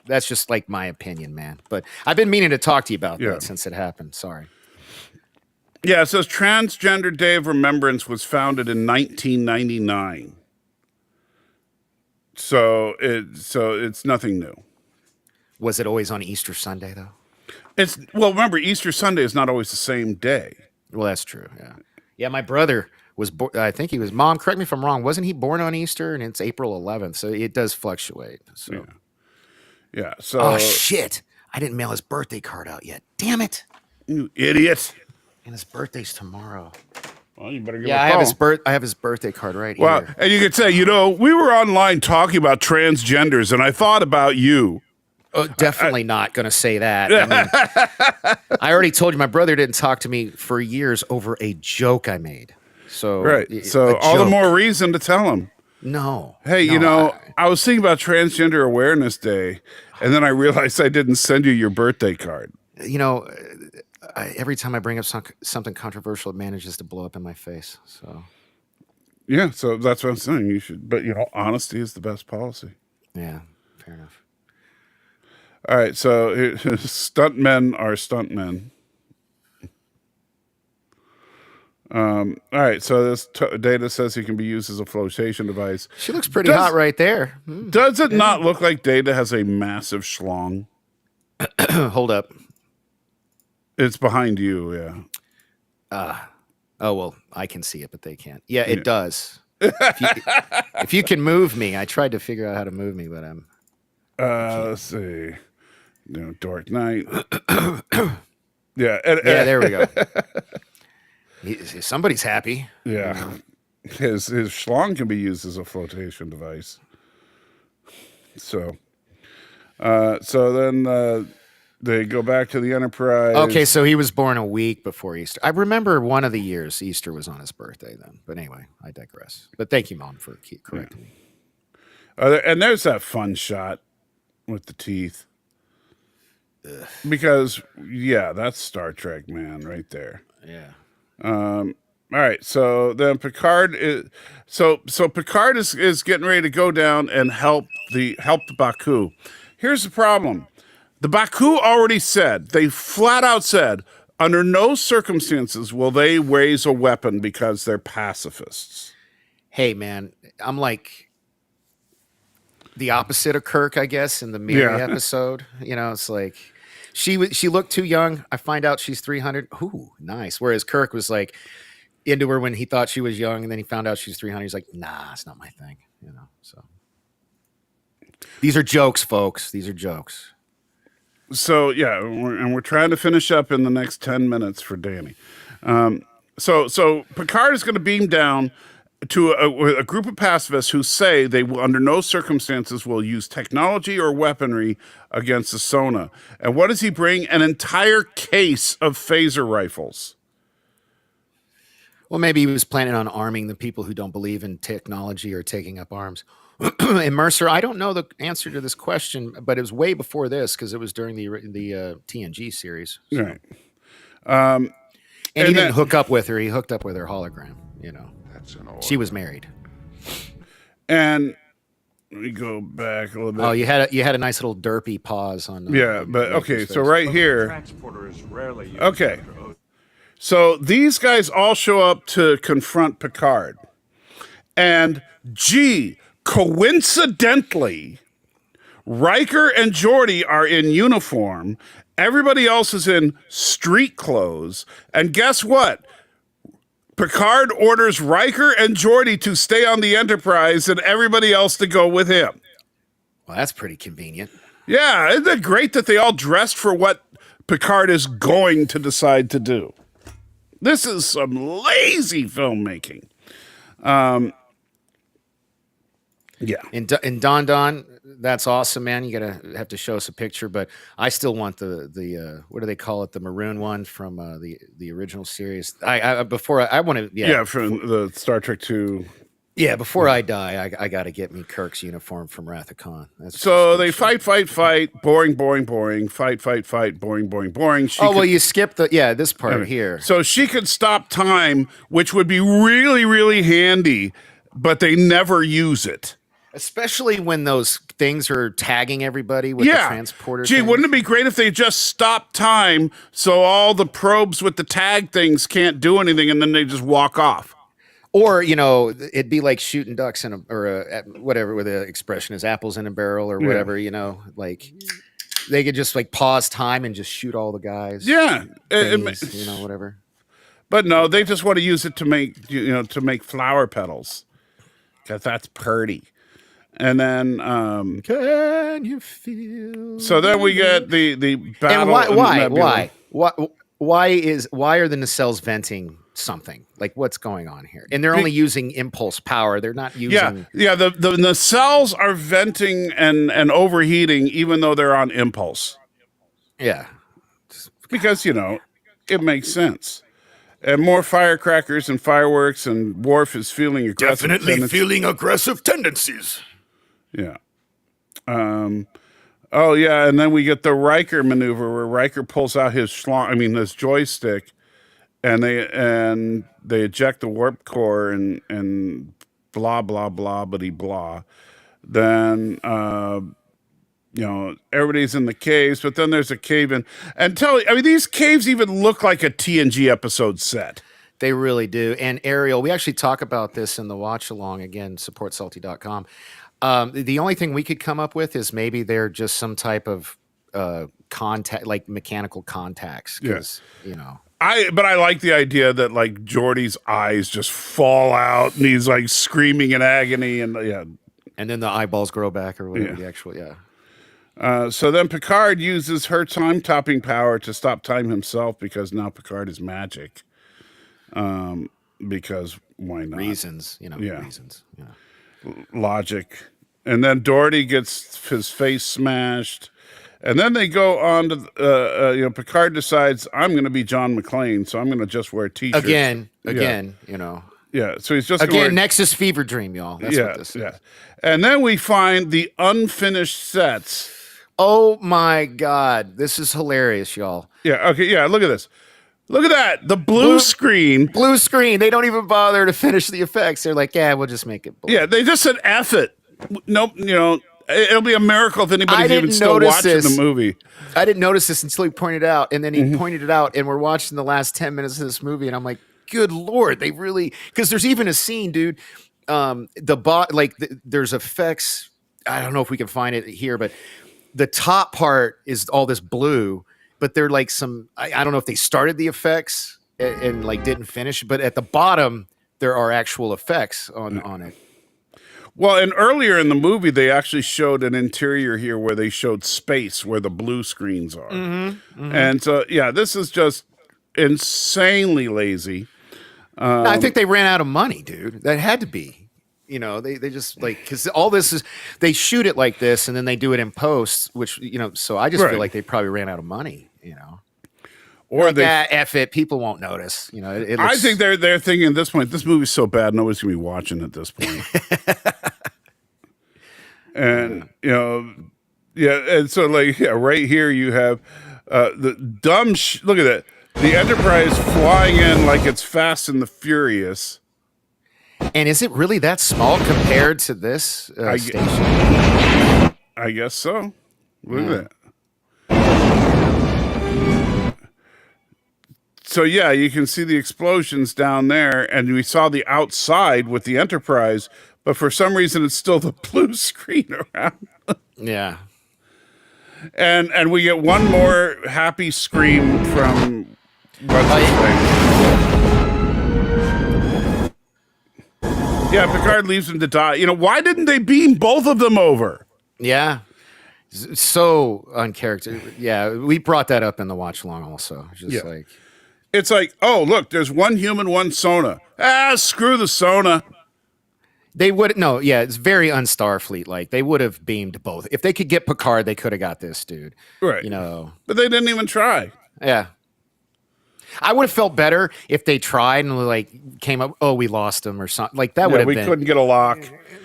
That's just like my opinion, man. But I've been meaning to talk to you about that since it happened. Sorry. Yeah, it says Transgender Day of Remembrance was founded in 1999. So it's nothing new. Was it always on Easter Sunday though? Remember, Easter Sunday is not always the same day. Well, that's true. Yeah. Yeah, my brother was born. I think he was. Mom, correct me if I'm wrong. Wasn't he born on Easter? And it's April 11th, so it does fluctuate. So. Yeah. So. Oh shit! I didn't mail his birthday card out yet. Damn it! You idiot! And his birthday's tomorrow. Well, you better give I have his birthday card right here. And you could say, we were online talking about transgenders, and I thought about you. Definitely not going to say that. I mean, I already told you my brother didn't talk to me for years over a joke I made. So right. So all the more reason to tell him. No. Hey, I was thinking about Transgender Awareness Day, and then I realized I didn't send you your birthday card. Every time I bring up something controversial, it manages to blow up in my face. So. Yeah. So that's what I'm saying. You should, but honesty is the best policy. Yeah. Fair enough. All right, so stuntmen are stuntmen. All right, so this Data says he can be used as a flotation device. She looks pretty hot right there. Does it not look like Data has a massive schlong? Hold up. It's behind you, yeah. Oh, well, I can see it, but they can't. Yeah, it does. If you can move me, I tried to figure out how to move me, but I'm... Let's see. Dork Knight. Yeah. Yeah, there we go. Somebody's happy. Yeah. His schlong can be used as a flotation device. So then they go back to the Enterprise. Okay, so he was born a week before Easter. I remember one of the years Easter was on his birthday then. But anyway, I digress. But thank you, Mom, for correcting me. And there's that fun shot with the teeth. Ugh. Because, yeah, that's Star Trek, man, right there. Yeah. All right, so then Picard is Picard is getting ready to go down and help the Baku. Here's the problem. The Baku already said, they flat out said, under no circumstances will they raise a weapon because they're pacifists. Hey, man, I'm like the opposite of Kirk, I guess, in the Miri episode. It's like she looked too young. I find out she's 300. Ooh, nice. Whereas Kirk was like into her when he thought she was young, and then he found out she's 300. He's like, nah, it's not my thing. So these are jokes, folks. These are jokes. So yeah, we're trying to finish up in the next 10 minutes for Danny. So Picard is going to beam down to a group of pacifists who say they will, under no circumstances, will use technology or weaponry against the Sona. And what does he bring? An entire case of phaser rifles. Well, maybe he was planning on arming the people who don't believe in technology or taking up arms. And Mercer, I don't know the answer to this question, but it was way before this because it was during the TNG series. So. Right. And he didn't hook up with her. He hooked up with her hologram. She was married. And let me go back a little bit. Oh, you had a nice little derpy pause on. But okay, so right here. Transporter is rarely used. Okay. So these guys all show up to confront Picard. And coincidentally, Riker and Geordi are in uniform. Everybody else is in street clothes. And guess what? Picard orders Riker and Geordi to stay on the Enterprise and everybody else to go with him. Well, that's pretty convenient. Yeah, isn't it great that they all dressed for what Picard is going to decide to do? This is some lazy filmmaking. Yeah. And Don, that's awesome, man. You have to show us a picture, but I still want the what do they call it? The maroon one from the original series. I want to from the Star Trek 2. Yeah, before I die, I got to get me Kirk's uniform from Wrath of Khan. So they fight, boring, fight, boring. You skipped this part here. So she could stop time, which would be really, really handy, but they never use it. Especially when those things are tagging everybody with the transporter. Gee, wouldn't it be great if they just stopped time so all the probes with the tag things can't do anything and then they just walk off? Or, it'd be like shooting ducks whatever the expression is, apples in a barrel or whatever, like they could just like pause time and just shoot all the guys. Yeah. Whatever. But no, they just want to use it to make flower petals. Because that's pretty. And then can you feel? So then we get the battle. And why are the nacelles venting something? Like what's going on here? And they're only using impulse power. They're not using. Yeah. The nacelles are venting and overheating, even though they're on impulse. Yeah, because it makes sense. And more firecrackers and fireworks, and Worf is feeling aggressive. Definitely feeling aggressive tendencies. Yeah. And then we get the Riker maneuver where Riker pulls out his joystick, and they eject the warp core and blah blah blah blah. Then everybody's in the caves, but then there's a cave in. And these caves even look like a TNG episode set. They really do. And Ariel, we actually talk about this in the watch along. Again, supportsalty.com. The only thing we could come up with is maybe they're just some type of contact, like mechanical contacts. Because, But I like the idea that like Geordi's eyes just fall out and he's like screaming in agony and and then the eyeballs grow back or whatever the actual So then Picard uses her time-topping power to stop time himself because now Picard is magic. Because why not? Reasons, reasons. Logic. And then Doherty gets his face smashed. And then they go on to, Picard decides, I'm going to be John McClane, so I'm going to just wear T-shirts. Again. Yeah, so he's just again, Nexus fever dream, y'all. That's what this is. Yeah. And then we find the unfinished sets. Oh my God, this is hilarious, y'all. Yeah, okay, yeah, look at this. Look at that, the blue screen. Blue screen. They don't even bother to finish the effects. They're like, yeah, we'll just make it blue. Yeah, they just said F it. Nope, it'll be a miracle if anybody's even still watching the movie. I didn't notice this until he pointed it out, and then he pointed it out, and we're watching the last 10 minutes of this movie, and I'm like, good Lord, they really, because there's even a scene, dude, there's effects. I don't know if we can find it here, but the top part is all this blue, but they're like I don't know if they started the effects and like didn't finish, but at the bottom, there are actual effects on it. Well, and earlier in the movie, they actually showed an interior here where they showed space where the blue screens are. And so, this is just insanely lazy. I think they ran out of money, dude. That had to be. They just because all this is, they shoot it like this and then they do it in post, which, so I just feel like they probably ran out of money, Or like, F it, people won't notice. It looks... I think they're thinking at this point, this movie's so bad, nobody's gonna be watching at this point. And and so right here you have the dumb. Look at that, the Enterprise flying in like it's Fast and the Furious. And is it really that small compared to this station? I guess so. Look at that. So you can see the explosions down there, and we saw the outside with the Enterprise, but for some reason it's still the blue screen around. Yeah. And we get one more happy scream from what's his name? Yeah, Picard leaves him to die. Why didn't they beam both of them over? Yeah. So uncharacteristic. Yeah, we brought that up in the watch along also. Just like... It's like, oh, look, there's one human, one Sona. Screw the Sona. They would, no, it's very un-Starfleet. Like, they would have beamed both. If they could get Picard, they could have got this dude. Right. But they didn't even try. Yeah. I would have felt better if they tried and came up, oh, we lost him or something. Like, that would have been. We couldn't get a lock.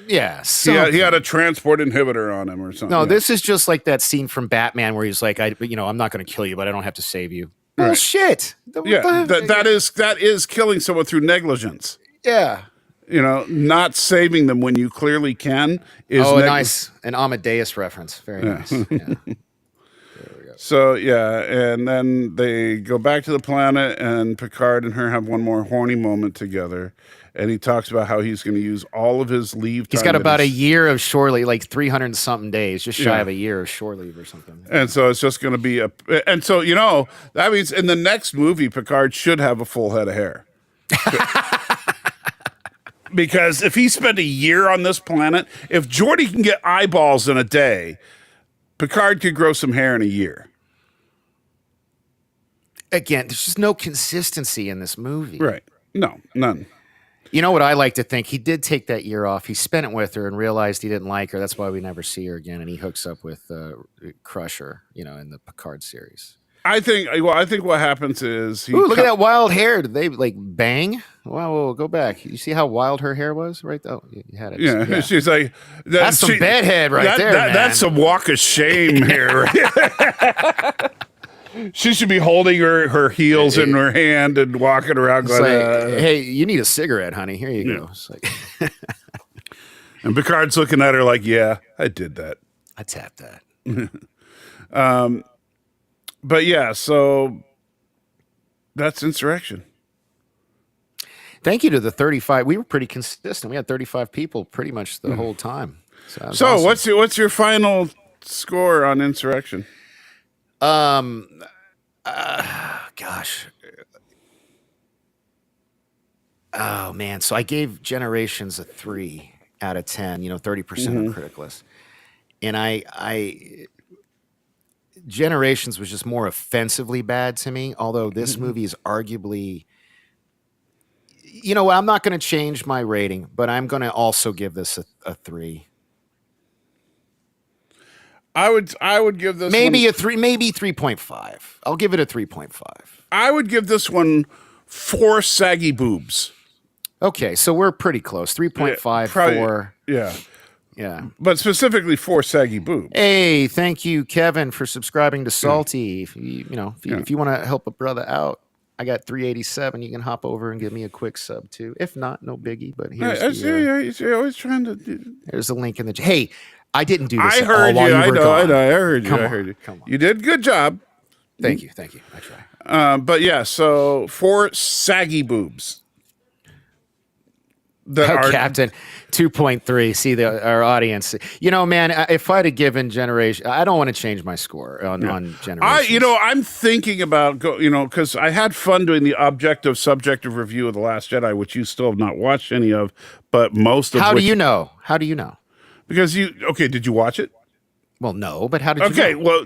Yeah. He had a transport inhibitor on him or something. No, this is just like that scene from Batman where he's like, I'm not going to kill you, but I don't have to save you. Right. Bullshit. That is killing someone through negligence. Yeah. Not saving them when you clearly can is nice. An Amadeus reference. Very nice. Yeah. So, and then they go back to the planet, and Picard and her have one more horny moment together. And he talks about how he's going to use all of his leave time. He's got about a year of shore leave, like 300 and something days, just shy of a year of shore leave or something. And so it's just going to be and so, that means in the next movie, Picard should have a full head of hair. Because if he spent a year on this planet, if Geordi can get eyeballs in a day, Picard could grow some hair in a year. Again, there's just no consistency in this movie. Right. No, none. You know what I like to think? He did take that year off. He spent it with her and realized he didn't like her. That's why we never see her again. And he hooks up with Crusher, in the Picard series. I think what happens is look at that wild hair. Did they bang? Wow, go back. You see how wild her hair was, right? Oh, you had it. Yeah. She's like, that's some bedhead right there. Man. That's a walk of shame here. She should be holding her heels in her hand and walking around going, hey, you need a cigarette, honey. Here you go. It's like and Picard's looking at her like, yeah, I did that. I tapped that. But so that's Insurrection. Thank you to the 35. We were pretty consistent. We had 35 people pretty much the whole time. So, that was So awesome. what's your final score on Insurrection? Gosh. Oh man. So I gave Generations a 3 out of 10, 30% on Critic List. And I Generations was just more offensively bad to me, although this movie is arguably, you know what, I'm not going to change my rating, but I'm going to also give this a 3. I would give this Maybe one, a 3, maybe 3.5. I'll give it a 3.5. I would give this one 4 saggy boobs. Okay, so we're pretty close. 3.5, Probably- 4. Yeah. Yeah. But specifically 4 saggy boobs. Hey, thank you, Kevin, for subscribing to Salty. If you want to help a brother out, I got 387. You can hop over and give me a quick sub too. If not, no biggie. But You're always trying to. There's a link in the. Hey, I didn't do this. I heard while you. were I know. gone. I heard you. Come I on, heard you. come on. You did a good job. Thank you. I try. But yeah, so 4 saggy boobs. That are, Captain 2.3. See our audience. Man, if I'd have given Generation, I don't want to change my score on Generation. I'm thinking about because I had fun doing the objective subjective review of The Last Jedi, which you still have not watched any of, but most of. How do you know? Because did you watch it? Well, no, but how did you Okay, know? well,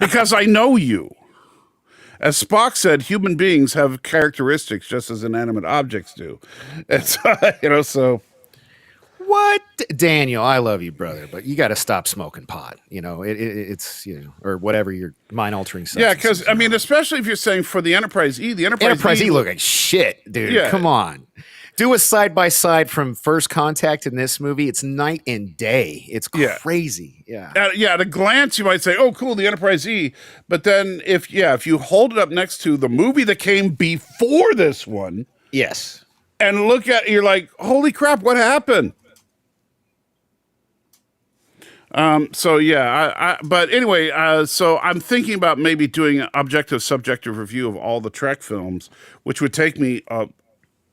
because I know you. As Spock said, human beings have characteristics just as inanimate objects do. It's so. What, Daniel? I love you, brother, but you got to stop smoking pot. It's or whatever your mind-altering substance. Yeah, because especially if you're saying for the Enterprise E, Enterprise E look like shit, dude. Yeah. Come on, do a side by side from First Contact in this movie. It's night and day. It's crazy. Yeah. At a glance, you might say, "Oh, cool, the Enterprise E," but then if you hold it up next to the movie that came before this one, yes, and look at, you're like, "Holy crap, what happened?" But anyway, so I'm thinking about maybe doing an objective subjective review of all the Trek films, which would take me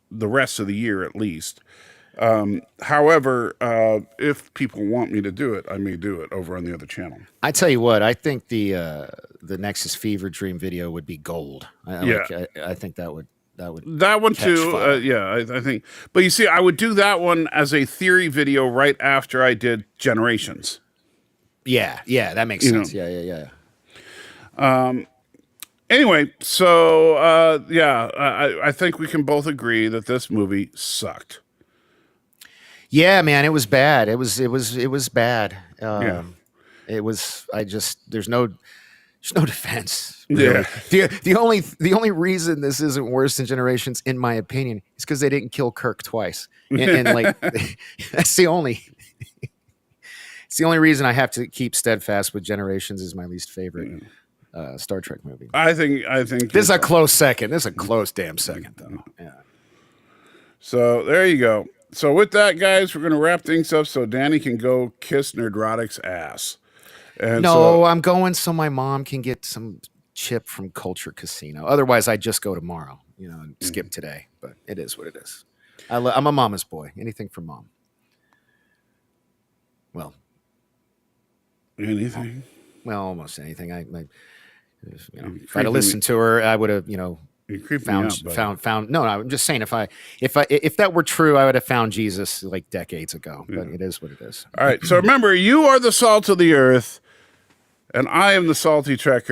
the rest of the year at least. However, if people want me to do it, I may do it over on the other channel. I tell you what, I think the Nexus Fever Dream video would be gold. I think that would that one too. I think. But you see, I would do that one as a theory video right after I did Generations. Yeah, that makes sense. Yeah. Anyway, so I think we can both agree that this movie sucked. Yeah, man, it was bad. It was bad. It was. There's no defense. Really. Yeah. The only reason this isn't worse than Generations, in my opinion, is because they didn't kill Kirk twice, and like that's the only. It's the only reason I have to keep steadfast with Generations is my least favorite Star Trek movie. I think This is a close second. This is a close damn second, though. Yeah. So there you go. So with that, guys, we're going to wrap things up so Danny can go kiss Nerdrotic's ass. And I'm going so my mom can get some chip from Culture Casino. Otherwise, I'd just go tomorrow, and skip today. But it is what it is. I'm a mama's boy. Anything for mom. Well, anything? Well, almost anything. If I'd have listened to her, I would have, You creep me out, found. No, I'm just saying, if that were true, I would have found Jesus like decades ago. But it is what it is. All right. So remember, you are the salt of the earth, and I am the salty Trekker.